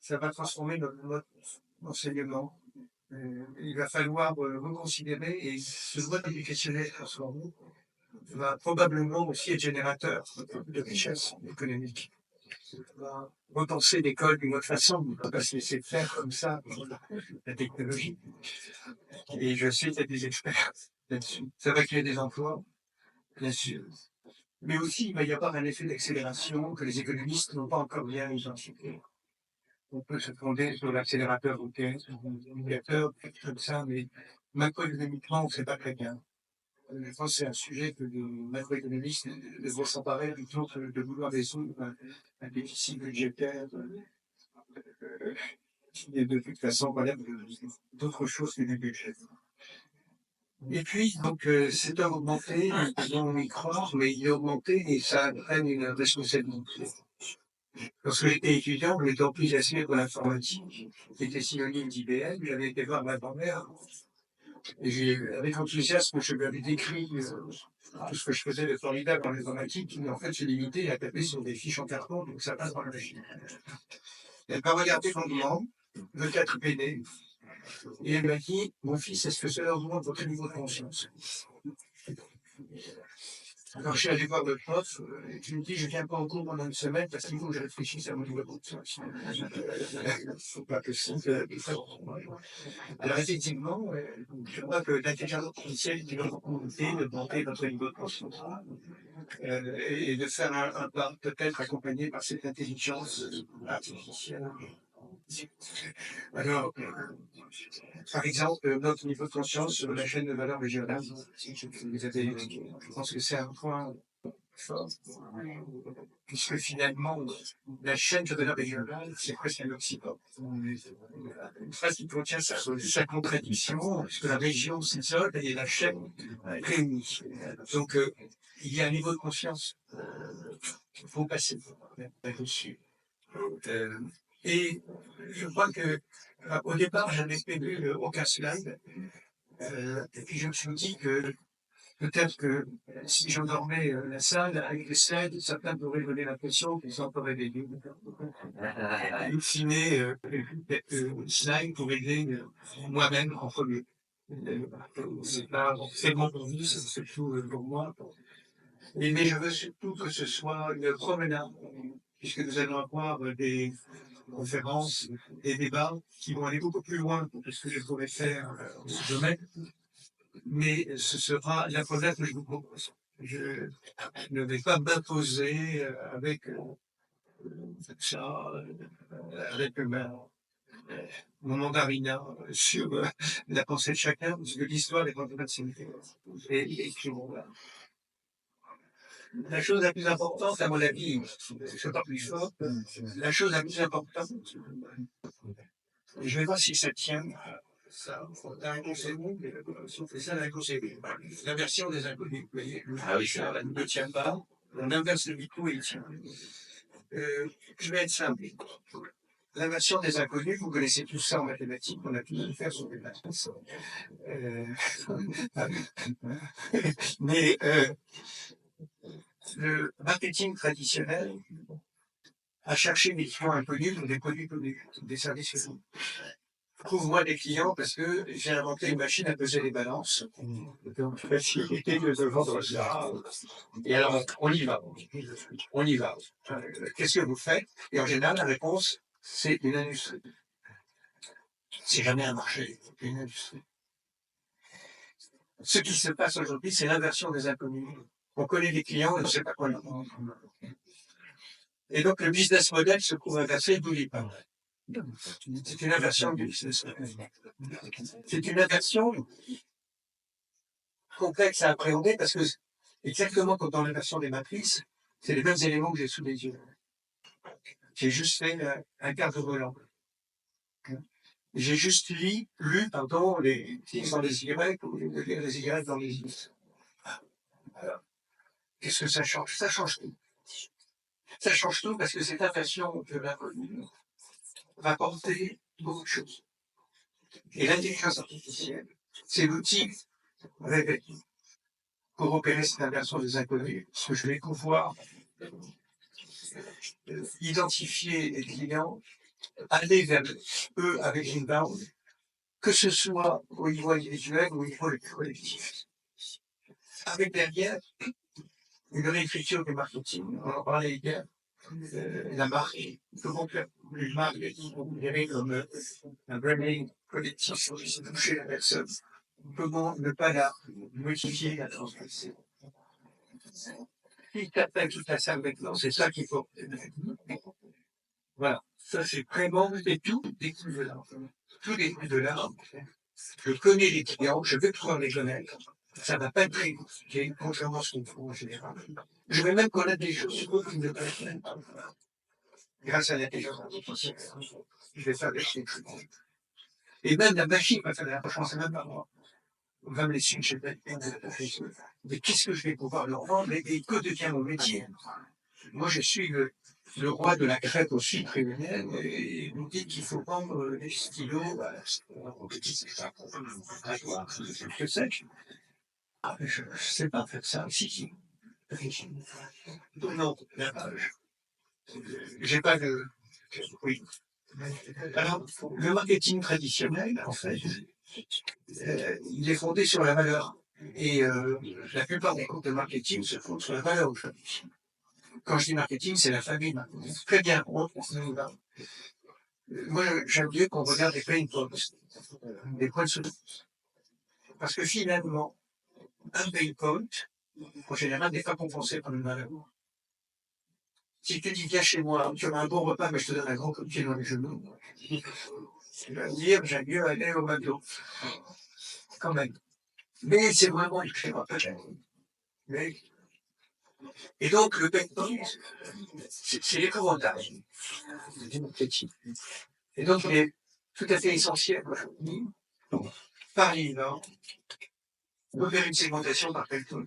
Ça va transformer notre mode d'enseignement, Il va falloir reconsidérer et ce mode éducationnel transformé va probablement aussi être générateur de richesse économique. On va repenser l'école d'une autre façon, on ne peut pas se laisser faire comme ça par la technologie. Et je sais qu'il y a des experts là-dessus. Ça va créer des emplois, bien sûr. Mais aussi, il va y avoir un effet d'accélération que les économistes n'ont pas encore bien identifié. On peut se fonder sur l'accélérateur routier, sur l'indicateur, comme ça, mais macroéconomiquement, on ne sait pas très bien. Je pense que c'est un sujet que les macroéconomistes devront s'emparer plutôt que de vouloir résoudre un déficit budgétaire qui est de toute façon relève d'autres choses que du budget. Et puis, donc, c'est à augmenter, nous pouvons y croire, mais il est augmenté et ça entraîne une responsabilité. Lorsque j'étais étudiant, je m'étais enthousiasmé pour l'informatique, qui était synonyme d'IBM. J'avais été voir ma grand-mère et avec enthousiasme, je lui avais décrit tout ce que je faisais de formidable en informatique, mais en fait, se limiter à taper sur des fiches en carton, donc ça passe dans la machine. Elle m'a regardé longuement, le 4 PD, et elle m'a dit, mon fils, est-ce que cela augmente votre niveau de conscience? Alors, je suis allé voir le prof, et tu me dis, je viens pas en cours pendant une semaine parce qu'il faut que je réfléchisse à mon niveau de conscience. Faut pas que ça. Alors, effectivement, je crois que l'intelligence artificielle est une opportunité de monter notre niveau de conscience. Et de faire un pas peut-être accompagné par cette intelligence artificielle. Alors, par exemple, notre niveau de conscience sur la chaîne de valeur régionale, vous avez, je pense que c'est un point fort, puisque finalement, la chaîne de valeur régionale, c'est presque un oxymore. Une phrase qui contient sa contradiction, puisque la région s'isole et la chaîne réunit. Donc, il y a un niveau de conscience qu'il faut passer là-dessus. Et je crois que au départ, j'avais prévu aucun slide. Et puis je me suis dit que peut-être que si j'endormais la salle avec les slides, certains pourraient donner l'impression qu'ils sont pas réveillés. In fine, quelques slides pour aider moi-même en premier. C'est pas forcément pour vous, c'est surtout pour moi. Mais je veux surtout que ce soit une promenade, puisque nous allons avoir des conférences, des débats qui vont aller beaucoup plus loin que ce que je pourrais faire dans ce domaine. Mais ce sera la promenade que je vous propose. Je ne vais pas m'imposer avec ça, avec mon mandarina sur la pensée de chacun, parce que l'histoire est en train de s'écrire. Et écrivons-la. La chose la plus importante, à mon avis, c'est pas plus fort, la chose la plus importante, je vais voir si ça tient, ça, la réponse est bon, mais si on fait ça, la réponse est bon. L'inversion des inconnus, vous voyez, Ah oui, ça va. ne tient pas, on inverse le micro et il tient. Je vais être simple. L'inversion des inconnus, vous connaissez tout ça en mathématiques, on a tous dû le faire sur des matrices. Mais le marketing traditionnel a cherché des clients inconnus dans des produits connus, des services connus. Trouve-moi des clients parce que j'ai inventé une machine à peser les balances. Donc, facilité de vendre ça. Et alors, on y va. On y va. Qu'est-ce que vous faites? Et en général, la réponse, c'est une industrie. C'est jamais un marché, c'est une industrie. Ce qui se passe aujourd'hui, c'est l'inversion des inconnus. On connaît des clients et on ne sait pas quoi leur vendre. Et donc, le business model se trouve inversé, d'où il parle. C'est une inversion du business model. C'est une inversion complexe à appréhender parce que, exactement comme dans l'inversion des matrices, c'est les mêmes éléments que j'ai sous les yeux. J'ai juste fait un quart de volant. J'ai juste lu, les X dans les Y ou les Y dans les X. Alors, qu'est-ce que ça change? Ça change tout. Ça change tout parce que cette inversion de l'inconnu va porter beaucoup de choses. Et l'intelligence artificielle, c'est l'outil révélé pour opérer cette inversion des inconnus. Parce que je vais pouvoir identifier les clients, aller vers eux avec une barre que ce soit au niveau individuel ou au niveau collectif. Avec derrière une réécriture du marketing. On en parlait hier. La marque, comment faire une marque est considérée comme un branding collectif qui toucher la personne. Comment ne pas la modifier, la transgresser. Si tu appelles toute la salle maintenant, c'est ça qu'il faut. Voilà. Ça, c'est vraiment, c'est tout découle de là. Tout découle de là. Je connais les clients, je vais pouvoir les connaître. Ça va pas être très compliqué, contrairement à ce qu'on trouve en général. Je vais même connaître des choses sur eux qui ne connaissent pas. Grâce à l'intelligence artificielle. Je vais faire des choses. Et même la machine va faire la chance, même pas moi. On va me les suivre, mais qu'est-ce que je vais pouvoir leur vendre et que devient mon métier? Moi, je suis le roi de la crêpe au sucre humaine et vous dites qu'il faut vendre des stylos, que sais-je? Je sais pas faire ça, si. Non, j'ai pas de... Oui. Alors, le marketing traditionnel, en fait, il est fondé sur la valeur. Et la plupart des groupes de marketing se fondent sur la valeur aujourd'hui. Quand je dis marketing, c'est la famille. Très bien. Moi, j'aime mieux qu'on regarde les pain points, des points de souffrance. Parce que finalement, un pain point, en général, n'est pas compensé par une valeur. Si tu dis, viens chez moi, tu as un bon repas, mais je te donne un grand coup de pied dans les genoux, tu vas me dire, j'aime mieux aller au McDo. Quand même. Mais c'est vraiment une schéma. Mais... Et donc, le pain point, c'est l'épouvantable. Et donc, il est tout à fait essentiel aujourd'hui, par l'INA, de faire une segmentation par pain point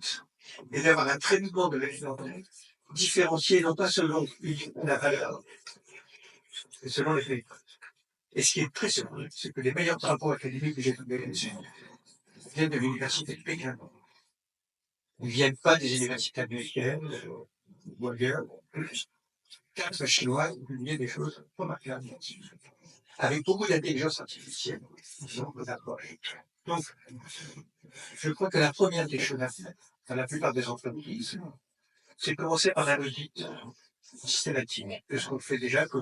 et d'avoir un traitement de la clientèle différencié, non pas selon la valeur, mais selon les faits. Et ce qui est très surprenant, c'est que les meilleurs travaux académiques que j'ai trouvés là-dessus viennent de l'université de Pékin. Ils ne viennent pas des universités américaines ou ailleurs. 4 Chinois ont publié des choses remarquables, avec beaucoup d'intelligence artificielle dans nos approches. Donc, je crois que la première des choses à faire, dans la plupart des entreprises, c'est de commencer par un audit systématique de ce qu'on fait déjà, que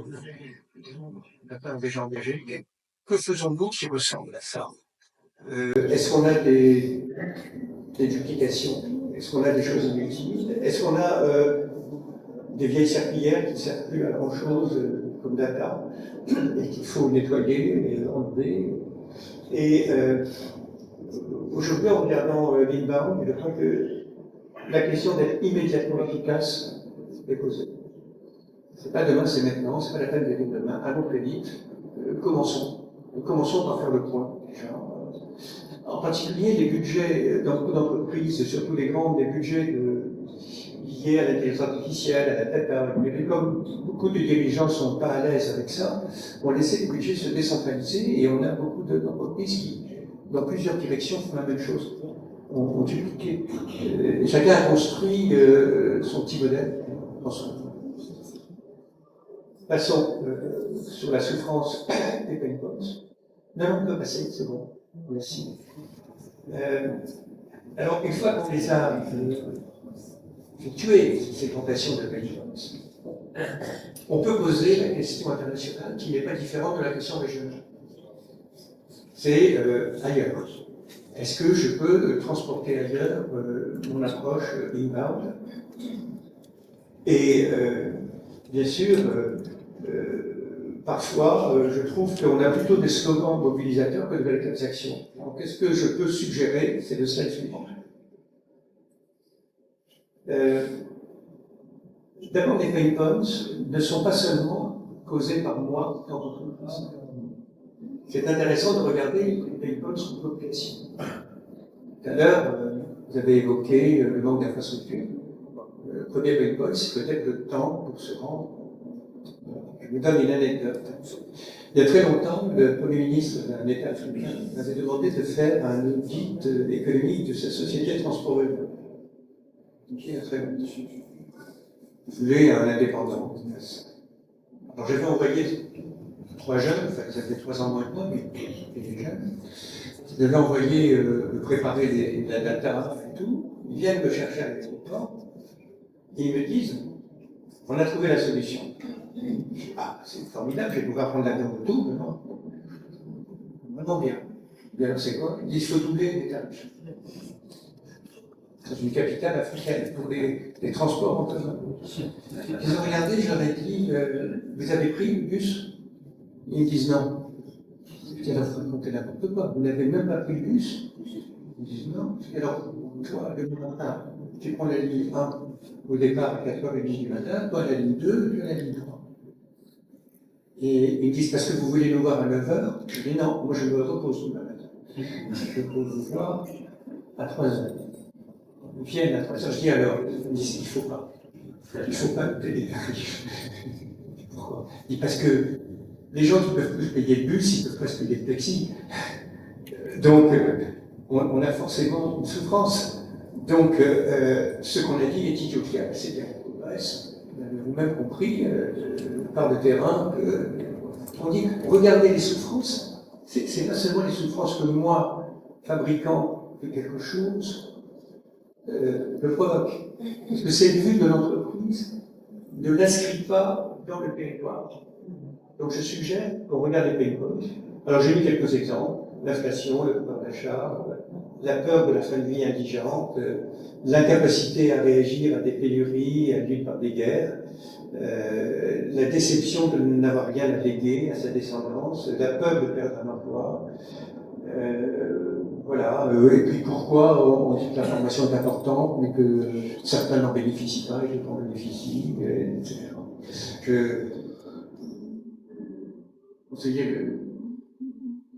certains ont déjà engagé. Que faisons-nous qui ressemble à ça? Est-ce qu'on a des duplications? Est-ce qu'on a des choses inutiles? Est-ce qu'on a des vieilles serpillères qui ne servent plus à grand-chose comme data et qu'il faut nettoyer et enlever? Et aujourd'hui, en regardant l'inbound, je crois que la question d'être immédiatement efficace est posée. C'est pas demain, c'est maintenant, c'est pas la peine d'aller demain, allons très vite, commençons. Commençons par faire le point, déjà. En particulier, les budgets dans beaucoup d'entreprises, surtout les grandes, les budgets liés à l'intelligence artificielle, à la data, mais comme beaucoup de dirigeants ne sont pas à l'aise avec ça, on laisse les budgets se décentraliser et on a beaucoup d'entreprises qui, dans plusieurs directions, font la même chose. On dupliqué. Chacun a construit son petit modèle. Passons sur la souffrance des pain points. Non, on peut passer, c'est bon. Merci. Alors, une fois qu'on les a tués, ces tentations de pain points, on peut poser la question internationale qui n'est pas différente de la question régionale. C'est ailleurs. Est-ce que je peux transporter ailleurs mon approche inbound? Et bien sûr, parfois, je trouve qu'on a plutôt des slogans mobilisateurs que de véritables actions. Donc, qu'est-ce que je peux suggérer? C'est le slide suivant. D'abord, les pain points ne sont pas seulement causés par moi dans votre entreprise. C'est intéressant de regarder les pain points en population. Tout à l'heure, vous avez évoqué le manque d'infrastructures. Le premier pain point, c'est peut-être le temps pour se rendre. Je vous donne une anecdote. Il y a très longtemps, le Premier ministre d'un État africain m'avait demandé de faire un audit économique de sa société de transport urbain. Il y a très longtemps. Je voulais un indépendant. Alors j'avais envoyé 3 jeunes, enfin ils avaient 3 ans moins que moi, mais ils étaient jeunes. Je devais envoyer, préparer de la data et tout. Ils viennent me chercher à l'aéroport et ils me disent, on a trouvé la solution. Ah, c'est formidable, je vais pouvoir prendre l'avion de tout, maintenant. Vraiment bien. Et alors c'est quoi? Ils disent, il faut doubler les tarifs. C'est une capitale africaine pour les transports en commun. Ils ont regardé, je leur ai dit, vous avez pris le bus? Ils me disent non. Je dis, alors vous racontez n'importe quoi, vous n'avez même pas pris le bus? Ils me disent non. Je dis, alors, toi, le matin, tu prends la ligne 1 au départ à 4h30 du matin, toi la ligne 2, toi la ligne 3. Et ils me disent, parce que vous voulez nous voir à 9h? Je dis non, moi je me repose le matin. Je peux vous voir à 3h. Ils viennent à 3h. Je dis alors, ils me disent, il ne faut pas. Il ne faut pas payer les tarifs. Pourquoi? Il dit, parce que les gens qui peuvent plus payer le bus, ils ne peuvent pas se payer le taxi. Donc, on a forcément une souffrance. Donc, ce qu'on a dit est idiotial, c'est bien. Bref, vous avez vous-même compris, par le terrain, on dit, regardez les souffrances. C'est pas seulement les souffrances que moi, fabricant de quelque chose, le provoque. Parce que cette vue de l'entreprise ne l'inscrit pas dans le territoire. Donc je suggère qu'on regarde les pays pauvres. Alors j'ai mis quelques exemples. L'inflation, le pouvoir d'achat, la peur de la fin de vie indigente, l'incapacité à réagir à des pénuries induites par des guerres, la déception de n'avoir rien à léguer à sa descendance, la peur de perdre un emploi, voilà, et puis pourquoi on dit que l'information est importante, mais que certains n'en bénéficient pas et d'autres en bénéficient, etc. Conseiller le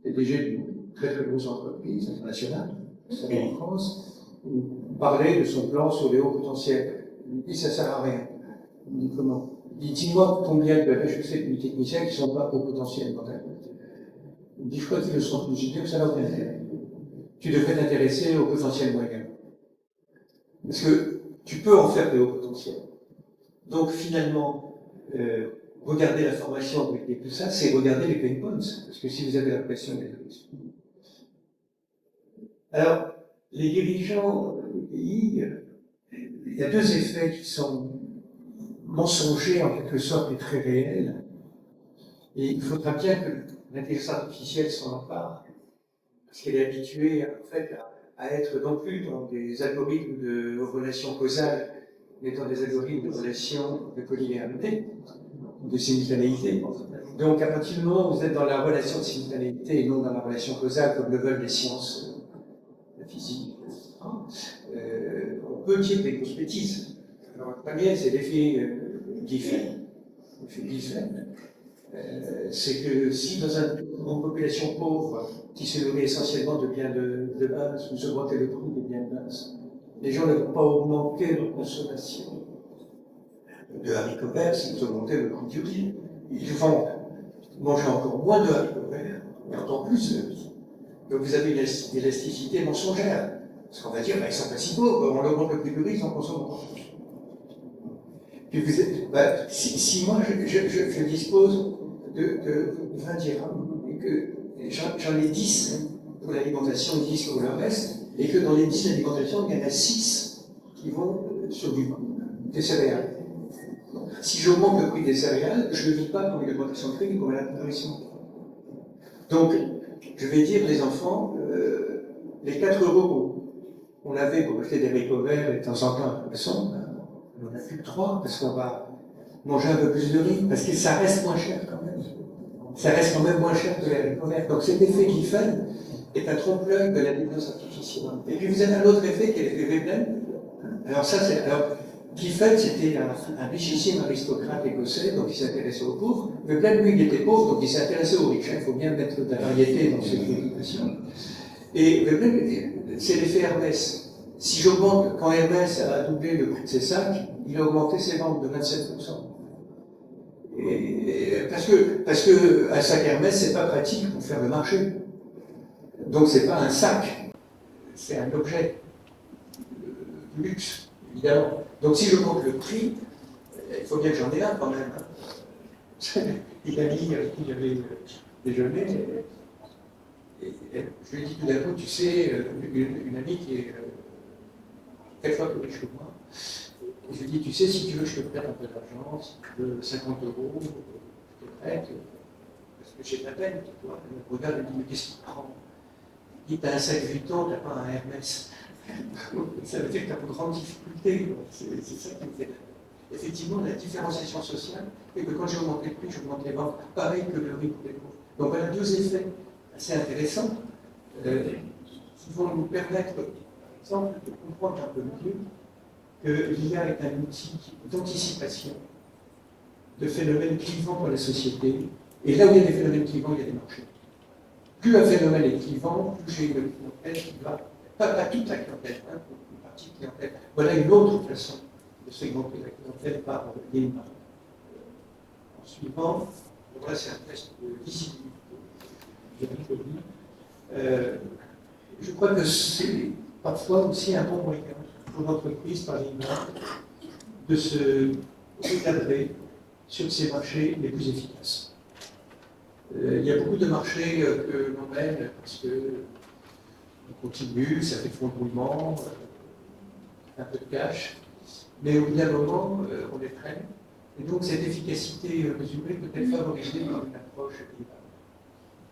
PDG d'une très très grosse entreprise internationale, en France, parlait de son plan sur les hauts potentiels. Il me dit ça sert à rien. Il me dit comment? Il dit dis-moi combien de HEC et de techniciens qui ne sont pas hauts potentiels dans ta boîte. Il me dit je crois qu'ils le sont tous. Je dis que ça n'a aucun intérêt. Tu devrais t'intéresser au potentiel moyen. Parce que tu peux en faire des hauts potentiels. Donc finalement, regarder la formation et tout ça, c'est regarder les pain points. Parce que si vous avez la pression des risques. Alors, les dirigeants des pays, il y a 2 effets qui sont mensongers en quelque sorte et très réels. Et il faudra bien que l'intelligence artificielle s'en empare. Parce qu'elle est habituée en fait à être non plus dans des algorithmes de relations causales, mais dans des algorithmes de relations de collinéarité, de simultanéité. Donc à partir du moment où vous êtes dans la relation de simultanéité et non dans la relation causale, comme le veulent les sciences, la physique, on peut dire des grosses bêtises. Alors la première, c'est l'effet Giffen. L'effet Giffen, c'est que si dans une population pauvre qui se nourrit essentiellement de biens de base, vous augmentez le prix des biens de base, les gens ne vont pas augmenter leur consommation de haricots verts si vous augmentez le prix du riz. Ils vont manger encore moins de haricots verts, mais encore plus de riz. Donc vous avez une élasticité mensongère. Parce qu'on va dire, ils sont pas si pauvres, on augmente le prix du riz, ils en consomment encore plus. Puis vous êtes, si moi je dispose de 20 dirhams et que j'en ai 10 pour l'alimentation, 10 pour le reste, et que dans les 10 alimentations, il y en a 6 qui vont sur des céréales. Si j'augmente le prix des céréales, je ne vis pas pour une augmentation de prix, mais pour la nourrissement. Donc, je vais dire, les enfants, les 4 € qu'on avait pour acheter des haricots verts et de temps en temps un poisson, on n'en a plus que 3 parce qu'on va manger un peu plus de riz, parce que ça reste moins cher quand même. Ça reste quand même moins cher que les haricots verts. Donc cet effet Giffen est un trompe-l'œil de l'intelligence artificielle. Et puis vous avez un autre effet qui est l'effet Veblen. Alors ça, Giffen, c'était un richissime aristocrate écossais, donc il s'intéressait aux pauvres. Veblen, lui, il était pauvre, donc il s'est intéressé aux riches. Il faut bien mettre de la variété dans ses préoccupations. Et Veblen, c'est l'effet Hermès. Si j'augmente, quand Hermès a doublé le prix de ses sacs, il a augmenté ses ventes de 27%. Parce que un sac Hermès, c'est pas pratique pour faire le marché. Donc c'est pas un sac, c'est un objet de luxe, évidemment. Donc si j'augmente le prix, il faut bien que j'en ai un quand même. Il a dit avec qui j'avais déjeuné, et je lui ai dit tout d'un coup, tu sais, une amie qui est quelquefois plus riche que moi, et je lui ai dit, tu sais, si tu veux, je te prête un peu d'argent, si tu veux 50 euros, je te prête, parce que j'ai de la peine, tu vois. Elle me regarde et me dit, mais qu'est-ce qu'il prend? Il dit, t'as un sac Vuitton, t'as pas un Hermès. Ça veut dire que t'as de grandes difficultés, c'est ça qui me fait. Effectivement, la différenciation sociale fait que quand j'augmente les prix, j'augmente les ventes, pareil que le riz pour les pauvres. Donc voilà deux effets assez intéressants qui vont nous permettre, par exemple, de comprendre un peu mieux que l'IA est un outil d'anticipation de phénomènes clivants pour la société. Et là où il y a des phénomènes clivants, il y a des marchés. Plus un phénomène est clivant, plus j'ai une clientèle qui va, pas toute la clientèle, hein, une partie de clientèle. Voilà une autre façon de segmenter la clientèle par ligne. En suivant, voilà c'est un test de visibilité. Je crois que c'est parfois aussi un bon moyen pour l'entreprise, par exemple, de se recadrer sur ces marchés les plus efficaces. Il y a beaucoup de marchés que l'on mène parce qu'on continue, ça fait fond de roulement, un peu de cash, mais au bout d'un moment, on les traîne. Et donc cette efficacité mesurée peut être favorisée par une approche qui va.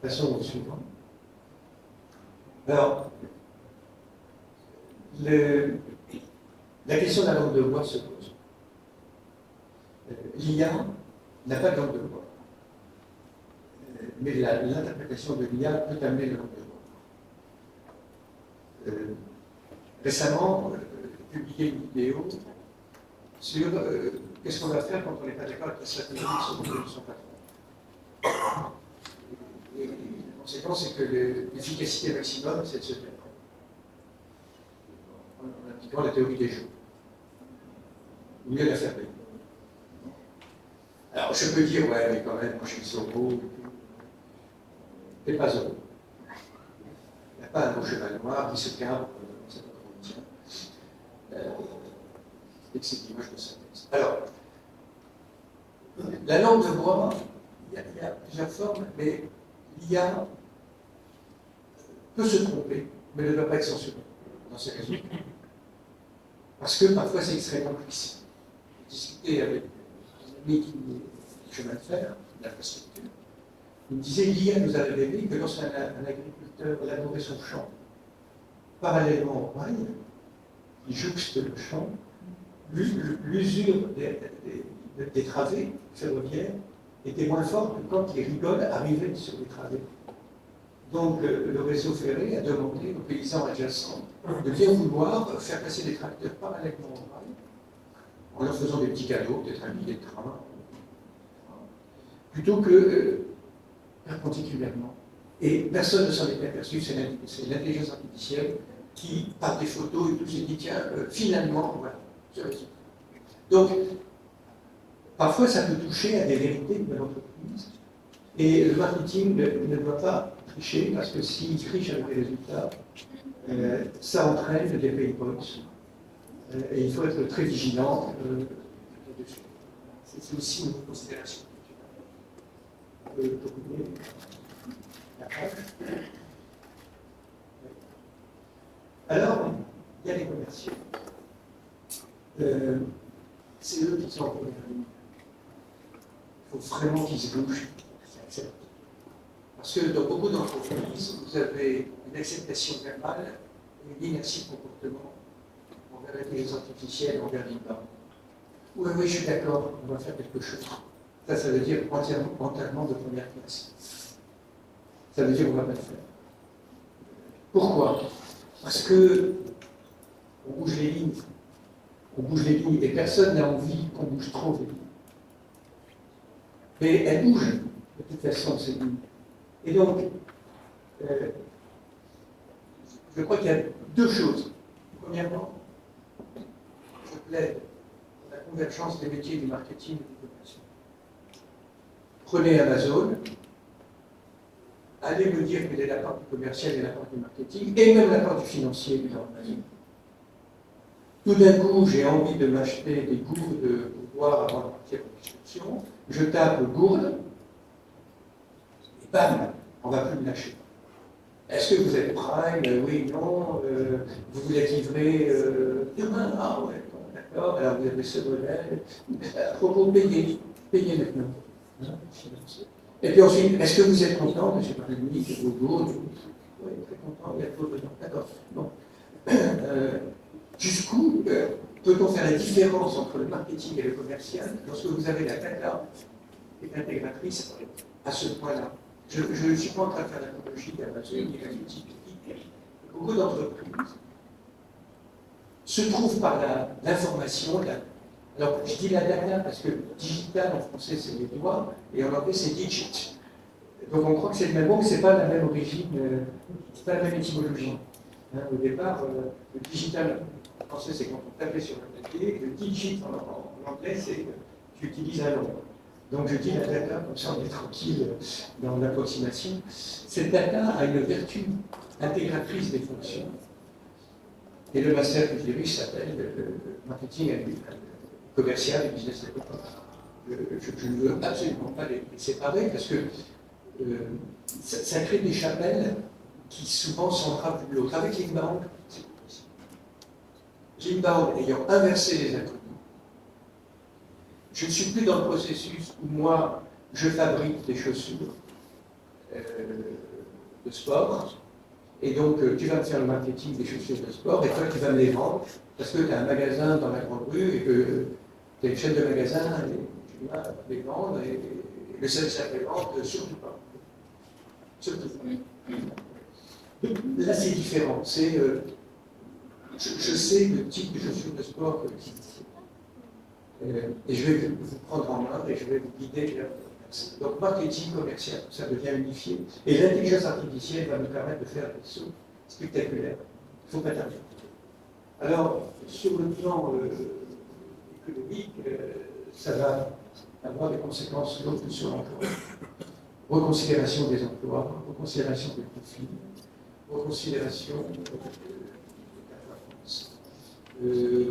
Passons au suivant. Alors, la question de la langue de bois se pose. L'IA n'a pas de langue de bois. Mais l'interprétation de l'IA peut amener la langue de bois. Récemment, j'ai publié une vidéo sur qu'est-ce qu'on va faire quand on n'est pas d'accord avec la stratégie de son patron. Et la conséquence, c'est que l'efficacité maximum, c'est de se taire. En appliquant la théorie des jeux. Ou mieux la fermer. Alors, je peux dire, ouais, mais quand même, moi je suis Zorro. Mais pas Zorro. Il n'y a pas un long cheval noir qui se cabre dans cette entretien. Et que c'est l'image de synthèse. Alors, la langue de bois, il y a plusieurs formes, mais l'IA peut se tromper, mais ne doit pas être censurée dans ses résultats. Parce que parfois c'est extrêmement complexe. J'ai discuté avec un ami qui est chemin de fer, d'infrastructure. Il me disait l'IA nous a révélé que lorsqu'un agriculteur labourait son champ, parallèlement au rail, il jouxte le champ, l'usure des travées ferroviaires était moins forte que quand les rigoles arrivaient sur les travées. Donc le réseau ferré a demandé aux paysans adjacents de bien vouloir faire passer des tracteurs parallèlement au rail, en leur faisant des petits cadeaux, peut-être un billet de train, plutôt que perpendiculairement. Et personne ne s'en est aperçu, c'est l'intelligence artificielle qui, par des photos et tout, s'est dit, tiens, finalement, voilà, ce résultat. Donc, parfois, ça peut toucher à des vérités de l'entreprise. Et le marketing ne doit pas tricher, parce que s'il triche avec les résultats, ça entraîne des pain points. Et il faut être très vigilant là-dessus. C'est aussi une considération. On peut tourner la page. Alors, il y a les commerciaux. C'est eux qui sont en première ligne. Il faut vraiment qu'ils se bougent, qu'ils acceptent. Parce que dans beaucoup d'entreprises, vous avez une acceptation verbale et une inertie de comportement envers l'intelligence artificielle, envers l'IA. Oui, oui, je suis d'accord, on va faire quelque chose. Ça veut dire entièrement de première classe. Ça veut dire qu'on ne va pas le faire. Pourquoi? Parce que on bouge les lignes. On bouge les lignes et personne n'a envie qu'on bouge trop les lignes. Mais elles bougent, de toute façon, ces lignes. Et donc, je crois qu'il y a deux choses. Premièrement, je plaide pour la convergence des métiers du marketing et du commerce. Prenez Amazon, allez me dire quelle est la part du commercial et la part du marketing, et même la part du financier dans Amazon. Tout d'un coup, j'ai envie de m'acheter des gourdes de boire avant de partir en excursion. je tape gourde, et bam, on ne va plus me lâcher. Est-ce que vous êtes prime? Oui, non. Vous voulez être livré demain? Ah ouais, bon, d'accord. Alors vous avez ce modèle. À propos, payez maintenant. Et puis ensuite, est-ce que vous êtes content, M. Parini, de vos gourdes? Oui, très content, il y a trop de temps. D'accord. Bon. Jusqu'où peut-on faire la différence entre le marketing et le commercial lorsque vous avez la data et l'intégratrice à ce point-là? Je ne suis pas en train de faire l'apologie d'Amazon et la critique. Beaucoup d'entreprises se trouvent par l'information. Alors, je dis la data parce que digital en français c'est les doigts et en anglais c'est digit. Donc on croit que c'est le même mot, mais ce n'est pas la même origine, c'est pas la même étymologie. Hein, au départ, le digital en français c'est quand on tapait sur le papier, le digit en anglais c'est tu utilises un nom. Donc je dis la data, comme ça on est tranquille dans l'approximation. Cette data a une vertu intégratrice des fonctions. Et le master que je dirige s'appelle marketing commercial et business development. Je ne veux absolument pas les séparer parce que ça crée des chapelles qui souvent s'entravent l'une l'autre. Avec l'inbound, c'est possible. L'inbound ayant inversé les inconnus, je ne suis plus dans le processus où moi, je fabrique des chaussures de sport, et donc tu vas me faire le marketing des chaussures de sport, et toi tu vas me les vendre, parce que tu as un magasin dans la grande rue, et que tu as une chaîne de magasins, et tu vas les vendre, et le service après-vente, surtout pas. Surtout pas. Là c'est différent, je sais le type de chaussures de sport que j'utilise. Et je vais vous prendre en main et je vais vous guider. Donc, marketing commercial, ça devient unifié. Et l'intelligence artificielle va nous permettre de faire des sauts spectaculaires. Il ne faut pas tarder. Alors, sur le plan économique, ça va avoir des conséquences lourdes sur l'emploi. Reconsidération des emplois, reconsidération des profils, reconsidération de la performance.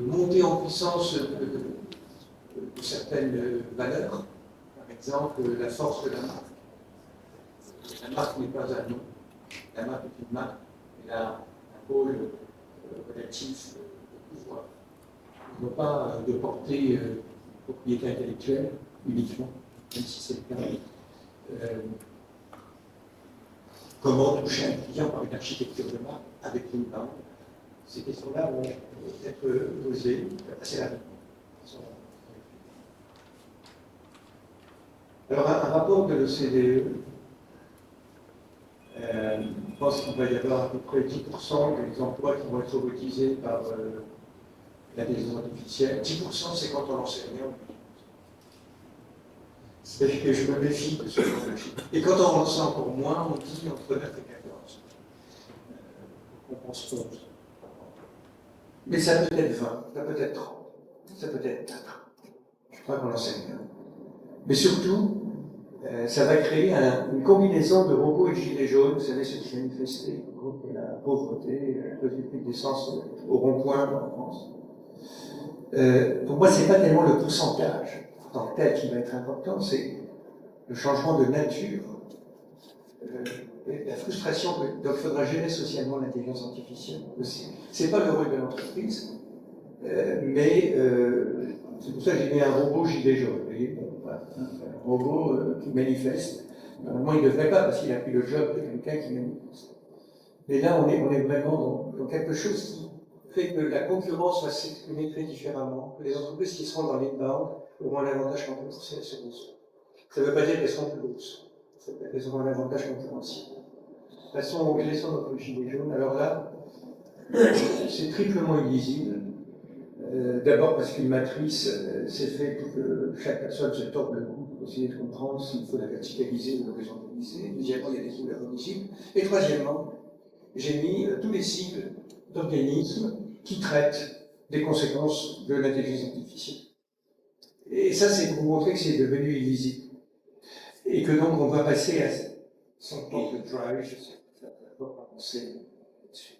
Montée en puissance de certaines valeurs, par exemple la force de la marque. La marque n'est pas un nom, la marque est une marque, elle a un pôle relatif de pouvoir. Non pas de portée propriété intellectuelle uniquement, même si c'est le cas. Comment toucher un client par une architecture de marque avec une banque? Ces questions-là vont être posées assez rapidement. Alors, un rapport de l'OCDE pense qu'il va y avoir à peu près 10% des emplois qui vont être robotisés par l'intelligence artificielle. 10% c'est quand on n'en sait rien. Je me méfie de ce genre de chiffre. Et quand on en sait encore moins, on dit entre 9 et 14. On pense 11. Mais ça peut être 20, ça peut être 30, ça peut être 4. Je crois qu'on n'en sait rien. Mais surtout, ça va créer une combinaison de robots et gilets jaunes, vous savez, ceux qui manifestaient contre la pauvreté, le prix d'essence au rond-point en France. Pour moi, ce n'est pas tellement le pourcentage en tant que tel qui va être important, c'est le changement de nature, la frustration. Donc, il faudra gérer socialement l'intelligence artificielle aussi. Ce n'est pas le rôle de l'entreprise, mais c'est pour ça que j'ai mis un robot gilet jaune. Vous voyez, bon, voilà, un robot qui manifeste. Normalement, il ne devrait pas, parce qu'il a pris le job de quelqu'un qui manifeste. Mais là, on est vraiment dans quelque chose qui fait que la concurrence va s'exprimer très différemment, que les entreprises qui seront dans l'inbound auront un avantage concurrentiel sur nous. Ça ne veut pas dire qu'elles seront plus grosses. Ça veut dire qu'elles auront un avantage concurrentiel. De toute façon, laissons notre gilet jaune. Alors là, c'est triplement illisible. D'abord parce qu'une matrice, c'est fait pour que chaque personne se torde le cou pour essayer de comprendre s'il faut la verticaliser ou l'horizontaliser. Deuxièmement, il y a des cibles invisibles. Et troisièmement, j'ai mis tous les cibles d'organismes qui traitent des conséquences de l'intelligence artificielle. Et ça, c'est pour vous montrer que c'est devenu illisible. Et que donc, on va passer à son temps de drive, je sais pas, ça va pas penser là-dessus.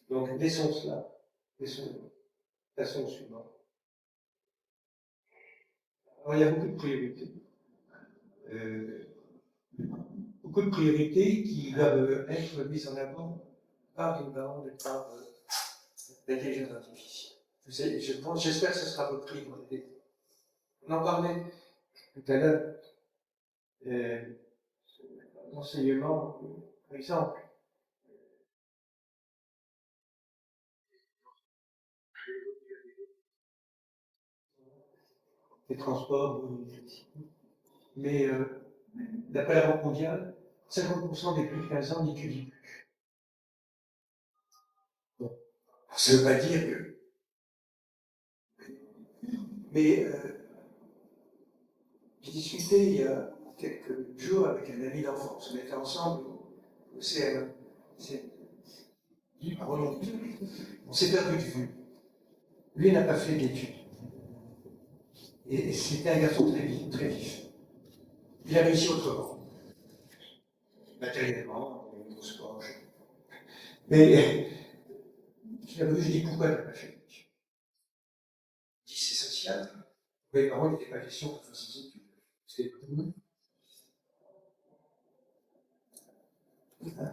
Donc, laissons cela. Laissons-le. Passons au suivant. Alors, il y a beaucoup de priorités. Beaucoup de priorités qui doivent être mises en avant par l'inbound et par l'intelligence artificielle. J'espère que ce sera repris dans les. On en parlait tout à l'heure. L'enseignement, par exemple. Les transports, mais d'après la Banque mondiale, 50% des plus de 15 ans n'étudient plus. Bon, ça ne veut pas dire que. Mais j'ai discuté il y a quelques jours avec un ami d'enfance. On était ensemble au CM1. On s'est perdu de vue. Lui n'a pas fait d'études. Et c'était un garçon très vif, très vif. Il a réussi autrement. Matériellement, au niveau sport. Mais je l'ai revu, je dis pourquoi il n'a pas fait d'études. Il dit c'est social. Mes parents, il n'était pas question qu'on fasse des études. C'était tout.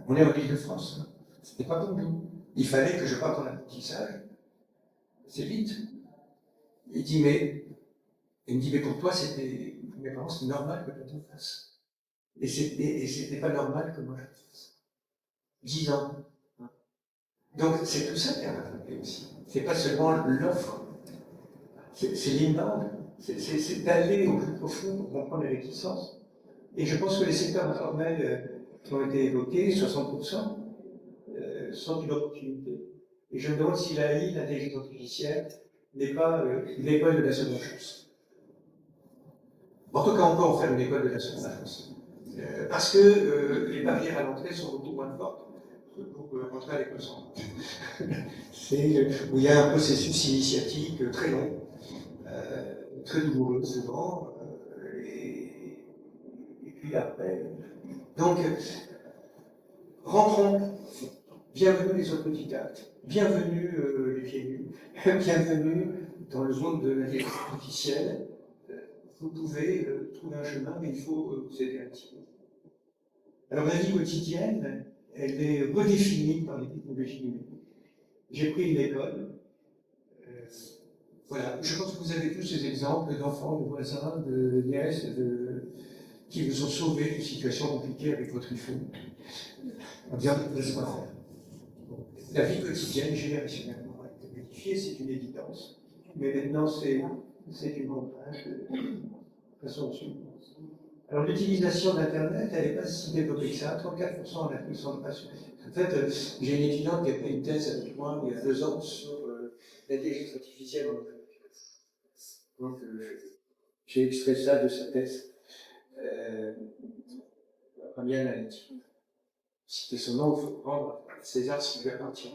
On est en Île-de-France. C'était pas pour nous. Il fallait que je parte en apprentissage. C'est vite. Il me dit, mais pour toi, mes parents, c'était normal que tu le fasses. Et c'était pas normal que moi je le fasse. 10 ans. Donc, c'est tout ça qui a rattrapé aussi. C'est pas seulement l'offre. C'est l'inbound. C'est d'aller au plus profond pour comprendre les réticences. Et je pense que les secteurs informels qui ont été évoqués, 60%, sont une opportunité. Et je me demande si l'AI, l'intelligence artificielle, n'est pas l'école de la seconde chance. En tout cas, on peut en faire une école de la seconde chance. Parce que les barrières à l'entrée sont beaucoup moins fortes pour rentrer à l'école sans. C'est où il y a un processus initiatique très long, très douloureux souvent, et puis après. Donc, rentrons. Bienvenue les autodidactes, bienvenue les pieds nus, bienvenue dans le monde de l'intelligence artificielle. Vous pouvez trouver un chemin, mais il faut vous aider un petit peu. Alors la vie quotidienne, elle est redéfinie par les technologies numériques. J'ai pris une école. Voilà, je pense que vous avez tous ces exemples d'enfants, de voisins, de nièces, qui vous ont sauvé d'une situation compliquée avec votre iPhone. En disant que vous pas faire. La vie quotidienne, générationnellement, a été modifiée, c'est une évidence. Mais maintenant, c'est une montagne de façon suivante. Alors, l'utilisation d'Internet, elle n'est pas si développée que ça. 34% de la puissance de passion. En fait, j'ai une étudiante qui a fait une thèse avec moi il y a 2 ans sur l'intelligence artificielle en Europe. Donc, j'ai extrait ça de sa thèse. La première année. Citer son nom, il faut prendre César ce qui lui appartient.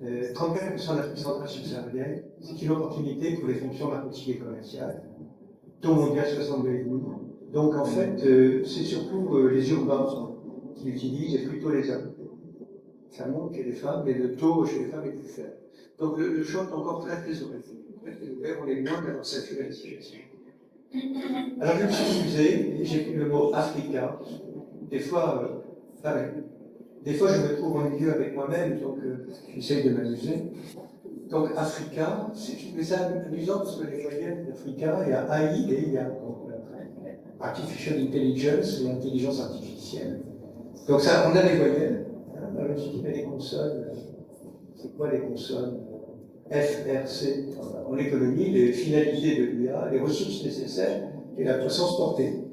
34% de la puissance subsaharienne, c'est une opportunité pour les fonctions marketing et commerciales. Taux mondial 62,5. Donc en fait, c'est surtout les urbains qui l'utilisent et plutôt les hommes. Ça montre qu'il y a des femmes, mais le taux chez les femmes est plus faible. Donc le champ est encore très ouvert. On est loin d'avoir saturé la situation. Alors je me suis amusé et j'ai pris le mot Africa. Des fois, des fois, je me trouve en milieu avec moi-même, donc j'essaye de m'amuser. Donc, Africa, mais c'est amusant parce que les voyelles d'Africa, il y a AI et IA. Donc, Artificial Intelligence et intelligence artificielle. Donc, ça, on a les voyelles. Alors, je me suis dit, mais les consonnes, c'est quoi les consonnes FRC, en économie, les finalités de l'IA, les ressources nécessaires et la puissance portée.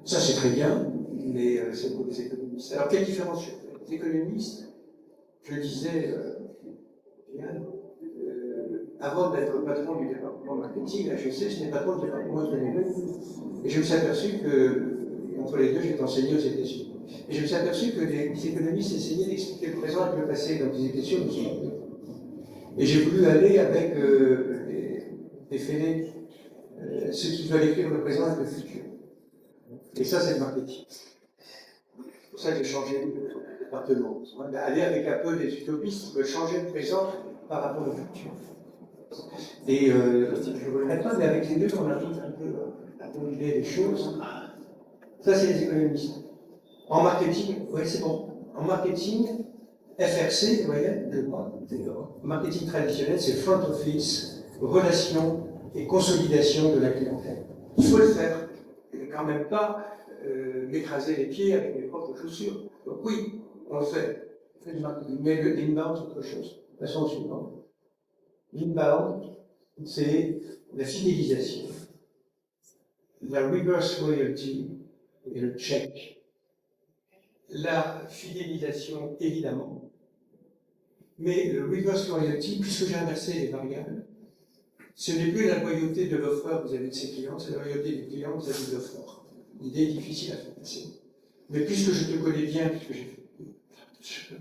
Ça, c'est très bien, mais c'est pour les économistes. Alors, quelle différence je fais? Les économistes, je disais, avant d'être patron du département marketing, à HEC, j'étais patron du département économique. Et je me suis aperçu que, entre les deux, j'ai enseigné aux États-Unis. Et je me suis aperçu que les économistes essayaient d'expliquer le présent avec le passé, donc ils étaient sûrs de ce. Et j'ai voulu aller avec les fêlés, ceux qui veulent écrire le présent avec le futur. Et ça, c'est le marketing. C'est pour ça que j'ai changé de département. Aller avec un peu des utopistes qui veulent changer le présent par rapport au futur. Et je ne regrette pas, mais avec les deux, on arrive un peu à formuler les choses. Ça, c'est les économistes. En marketing, oui, c'est bon. En marketing, FRC, vous voyez, marketing traditionnel, c'est front office, relations et consolidation de la clientèle. Il faut le faire. Et quand même pas m'écraser les pieds avec mes propres chaussures. Donc oui, on le fait. On fait du marketing. Mais le inbound, c'est autre chose. Passons au suivant. L'inbound, c'est la fidélisation. La reverse loyalty et le check. La fidélisation, évidemment. Mais le reverse loyalty, puisque j'ai inversé les variables, ce n'est plus la loyauté de l'offreur vis-à-vis de ses clients, c'est la loyauté du client vis-à-vis de l'offreur. L'idée est difficile à faire passer. Mais puisque je te connais bien, puisque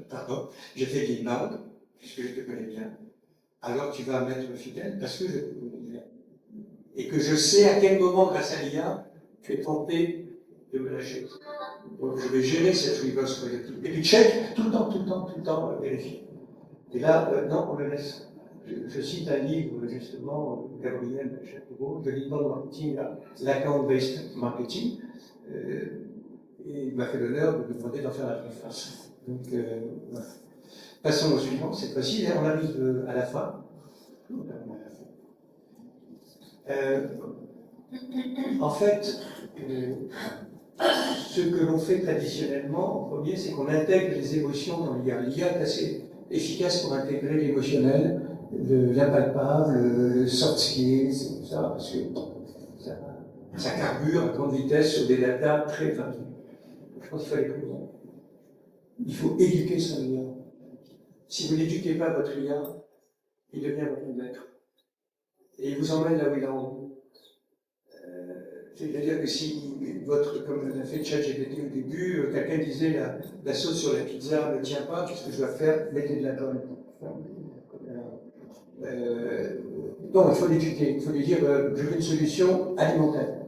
j'ai fait l'inbound, puisque je te connais bien, alors tu vas m'être fidèle parce que je te connais bien. Et que je sais à quel moment, grâce à l'IA, tu es tenté de me lâcher. Donc je vais gérer cette reverse loyalty. Et puis check, tout le temps, vérifier. Et là, non, on le laisse. Je cite un livre, justement, Gabriel Chapeau, de l'inbound marketing à l'account-based marketing. Et il m'a fait l'honneur de me demander d'en faire la préface. Donc, voilà. Passons au suivant, cette fois-ci, on arrive à la fin. En fait, ce que l'on fait traditionnellement, en premier, c'est qu'on intègre les émotions dans l'IA. L'IA est assez efficace pour intégrer l'émotionnel, l'impalpable, le soft skills, tout ça, parce que ça carbure à grande vitesse sur des datas très rapides. Je pense qu'il faut aller plus loin. Il faut éduquer son IA. Si vous n'éduquez pas votre IA, il devient votre maître. Et il vous emmène là où il a envie. C'est-à-dire que si comme l'a fait ChatGPT au début, quelqu'un disait la sauce sur la pizza ne tient pas, qu'est-ce que je dois faire? Mettez de la colle. Non, il faut l'éduquer, il faut lui dire je veux une solution alimentaire.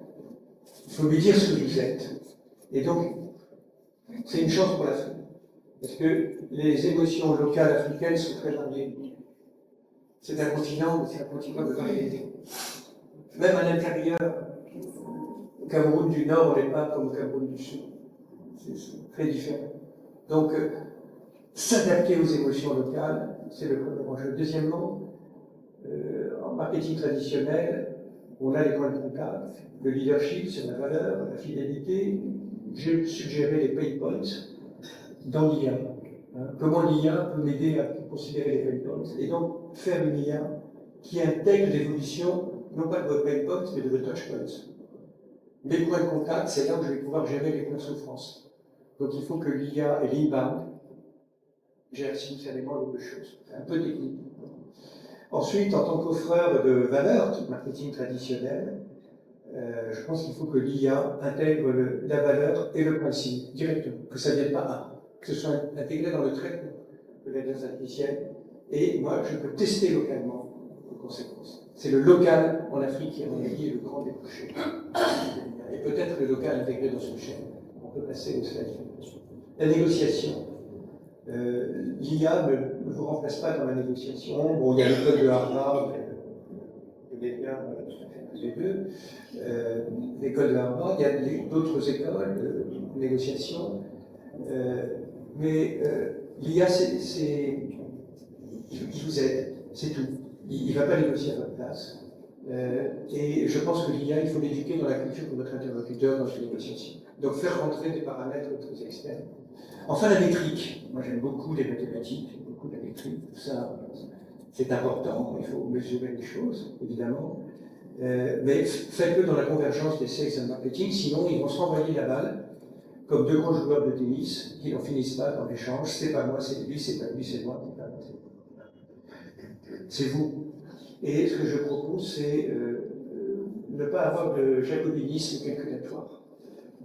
Il faut lui dire ce que vous êtes. Et donc, c'est une chance pour l'Afrique. Parce que les émotions locales africaines sont très variées. C'est un continent de variété. Même à l'intérieur, au Cameroun du Nord, on n'est pas comme au Cameroun du Sud. C'est très différent. Donc, s'adapter aux émotions locales, c'est le premier enjeu. Deuxièmement, en marketing traditionnel, on a les points de contact, le leadership sur la valeur, la fidélité. J'ai suggéré les pain points dans l'IA. Comment l'IA peut m'aider à considérer les pain points et donc faire une IA qui intègre l'évolution, non pas de votre pain point, mais de votre touch points. Les points de contact, c'est là où je vais pouvoir gérer les points de souffrance. Donc il faut que l'IA et l'inbound gèrent simultanément les deux choses. C'est un peu technique. Ensuite, en tant qu'offreur de valeur, marketing traditionnel, je pense qu'il faut que l'IA intègre la valeur et le principe directement, que ça ne vienne pas que ce soit intégré dans le traitement de l'intelligence artificielle. Et moi, je peux tester localement les conséquences. C'est le local en Afrique qui, à mon avis, est le grand débouché. Et peut-être le local intégré dans une chaîne. On peut passer au slide. La négociation. L'IA ne vous remplace pas dans la négociation. Bon, il y a l'école de Harvard, les deux. L'école de Harvard, il y a d'autres écoles de négociation. Mais l'IA, il vous aide, c'est tout. Il ne va pas négocier à votre place. Et je pense que l'IA, il faut l'éduquer dans la culture de votre interlocuteur dans une négociation. Donc faire rentrer des paramètres très externes. Enfin, la métrique. Moi, j'aime beaucoup les mathématiques, j'aime beaucoup la métrique. Tout ça, c'est important. Il faut mesurer les choses, évidemment. Mais faites-le dans la convergence des sales and marketing, sinon ils vont se renvoyer la balle comme deux grands joueurs de tennis qui n'en finissent pas dans l'échange. C'est pas moi, c'est lui, c'est pas lui, c'est moi. C'est vous. Et ce que je propose, c'est ne pas avoir de jacobinisme calculatoire,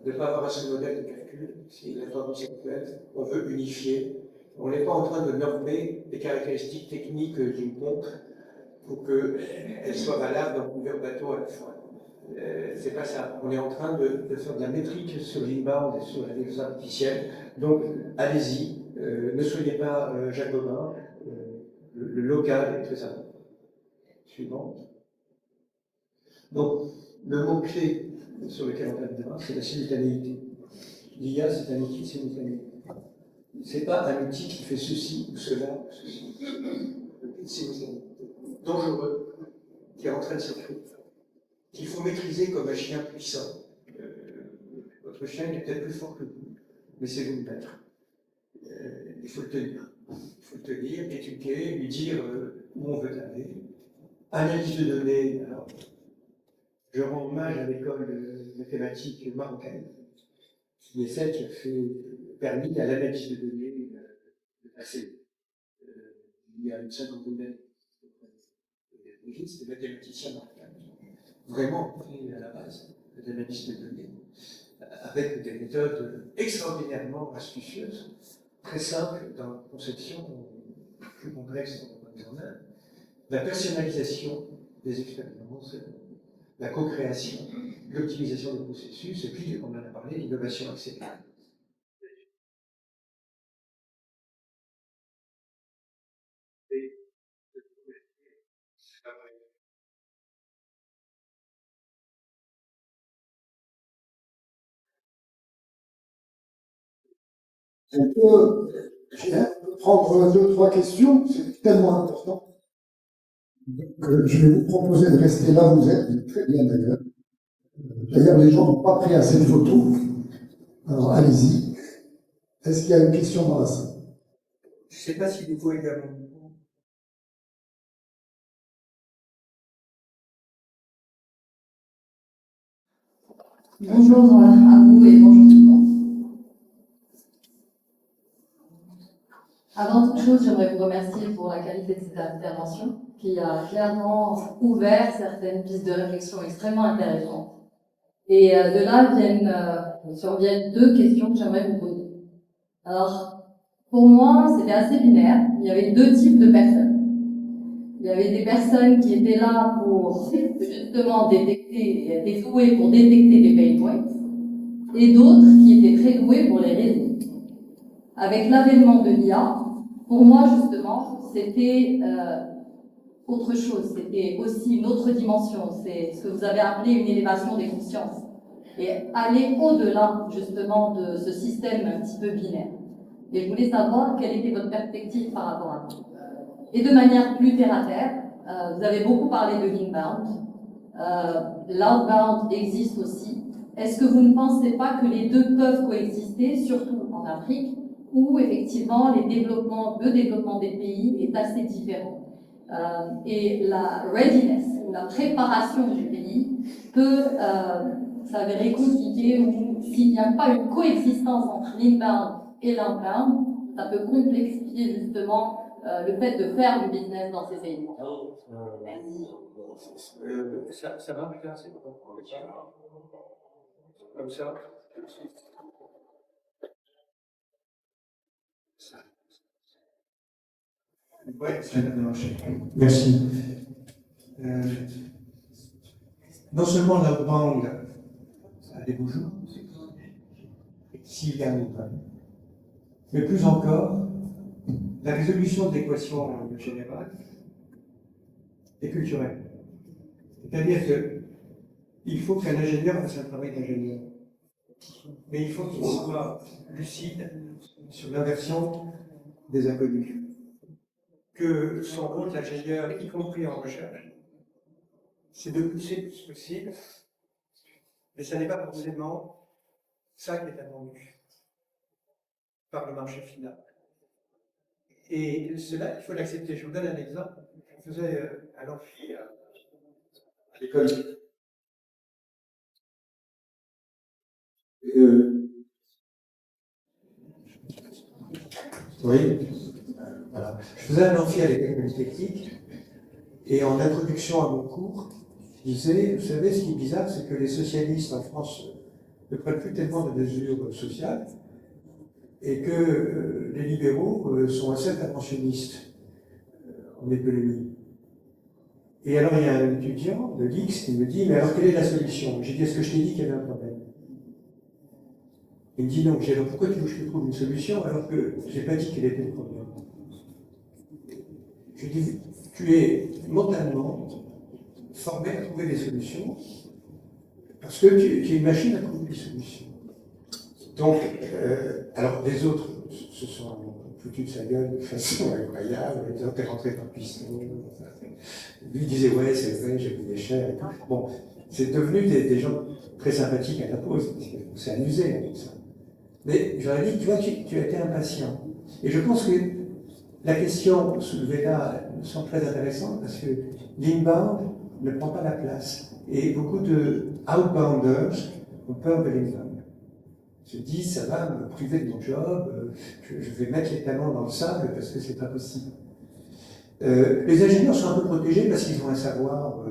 ne pas avoir un seul modèle de calcul. Si la tendance actuelle, on veut unifier. On n'est pas en train de normer les caractéristiques techniques d'une pompe pour qu'elle soit valable dans plusieurs bateaux à la fois. C'est pas ça. On est en train de faire de la métrique sur l'inbound et sur l'intelligence artificielle. Donc, allez-y. Ne soyez pas jacobins. Le local est très important. Suivante. Donc, le mot-clé sur lequel on va débat, c'est la simultanéité. L'IA, c'est un outil de simultanéité. Ce n'est pas un outil qui fait ceci ou cela ou ceci. C'est simultanéité. Dangereux, qui entraîne cette faute, qu'il faut maîtriser comme un chien puissant. Votre chien est peut-être plus fort que vous, mais c'est vous le maître. Il faut le tenir. Il faut le tenir, éduquer, lui dire où on veut aller. Analyse de données. Alors, je rends hommage à l'école de mathématiques marocaine, qui est celle qui a permis à l'analyse de données de passer. Il y a une cinquantaine d'années. C'est des mathématiciens marocains vraiment pris à la base de l'analyse de données, avec des méthodes extraordinairement astucieuses, très simples dans la conception, plus complexe dans la mise en œuvre, la personnalisation des expériences, la co-création, l'optimisation des processus, et puis, on en a parlé, l'innovation accélérée. Je vais prendre deux, trois questions, c'est tellement important que je vais vous proposer de rester là où vous êtes, très bien d'ailleurs. D'ailleurs, les gens n'ont pas pris assez de photos, alors allez-y. Est-ce qu'il y a une question dans la salle? Je ne sais pas s'il faut également. Bonjour à vous et bonjour tout le monde. Avant toute chose, j'aimerais vous remercier pour la qualité de cette intervention qui a clairement ouvert certaines pistes de réflexion extrêmement intéressantes. Et de là surviennent deux questions que j'aimerais vous poser. Alors, pour moi, c'était assez binaire. Il y avait deux types de personnes. Il y avait des personnes qui étaient là pour justement détecter, étaient douées pour détecter des pain points, et d'autres qui étaient très doués pour les résoudre. Avec l'avènement de l'IA, pour moi justement, c'était autre chose, c'était aussi une autre dimension, c'est ce que vous avez appelé une élévation des consciences, et aller au-delà justement de ce système un petit peu binaire. Et je voulais savoir quelle était votre perspective par rapport à ça. Et de manière plus terre-à-terre, vous avez beaucoup parlé de l'inbound, l'outbound existe aussi. Est-ce que vous ne pensez pas que les deux peuvent coexister, surtout en Afrique, où effectivement le développement des pays est assez différent et la readiness, la préparation du pays peut s'avérer compliquée, ou s'il n'y a pas une coexistence entre l'inbound et l'outbound, ça peut complexifier justement le fait de faire du business dans ces pays. Merci. Ça va, putain, c'est comme ça. Ouais, ça vient de marcher. Merci. Non seulement l'outbound a des beaux jours, s'il y a un outbound, mais plus encore, la résolution de l'équation générale est culturelle. C'est-à-dire qu'il faut qu'un ingénieur fasse un travail d'ingénieur. Mais il faut qu'il soit lucide sur l'inversion des inconnus. Que son rôle d'ingénieur, y compris en recherche, c'est de pousser le plus possible, mais ce n'est pas forcément ça qui est attendu par le marché final. Et cela, il faut l'accepter. Je vous donne un exemple. Je faisais un amphi à l'école. Oui. Voilà. Je faisais un amphi à l'école polytechnique, et en introduction à mon cours, je disais, vous savez, ce qui est bizarre, c'est que les socialistes en France ne prennent plus tellement de mesures sociales, et que les libéraux sont assez interventionnistes en économie. Et alors il y a un étudiant de l'X qui me dit, mais alors quelle est la solution? J'ai dit, est-ce que je t'ai dit qu'il y avait un problème? Il me dit non. J'ai dit, alors pourquoi tu veux que je te trouve une solution alors que je n'ai pas dit quel était le problème? Je lui dis, tu es mentalement formé à trouver des solutions parce que tu es une machine à trouver des solutions. Donc, alors les autres se sont foutus de sa gueule de façon incroyable, ils ont été rentrés par piston. Lui disait ouais c'est vrai, j'ai payé cher et tout. Bon, c'est devenu des gens très sympathiques à la pause, parce qu'on s'est amusé avec ça. Mais j'aurais dit, tu vois, tu as été impatient. Et je pense que la question soulevée là me semble très intéressante parce que l'inbound ne prend pas la place. Et beaucoup de outbounders ont peur de l'inbound. Se disent, ça va me priver de mon job, je vais mettre les talons dans le sable parce que c'est pas possible. Les ingénieurs sont un peu protégés parce qu'ils ont un savoir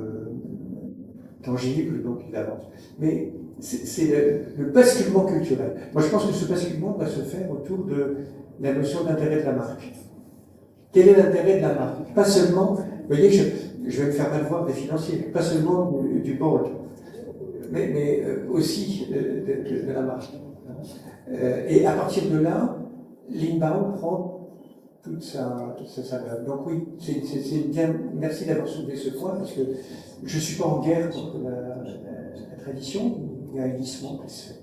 tangible, donc ils avancent. Mais c'est le basculement culturel. Moi, je pense que ce basculement doit se faire autour de la notion d'intérêt de la marque. Quel est l'intérêt de la marque? Pas seulement, vous voyez, je vais me faire mal voir des financiers, pas seulement du board, mais aussi de la marque. Et à partir de là, l'inbound prend toute sa saveur. Donc oui, c'est bien, merci d'avoir soulevé ce point, parce que je ne suis pas en guerre contre la tradition, il y a un glissement qui se fait.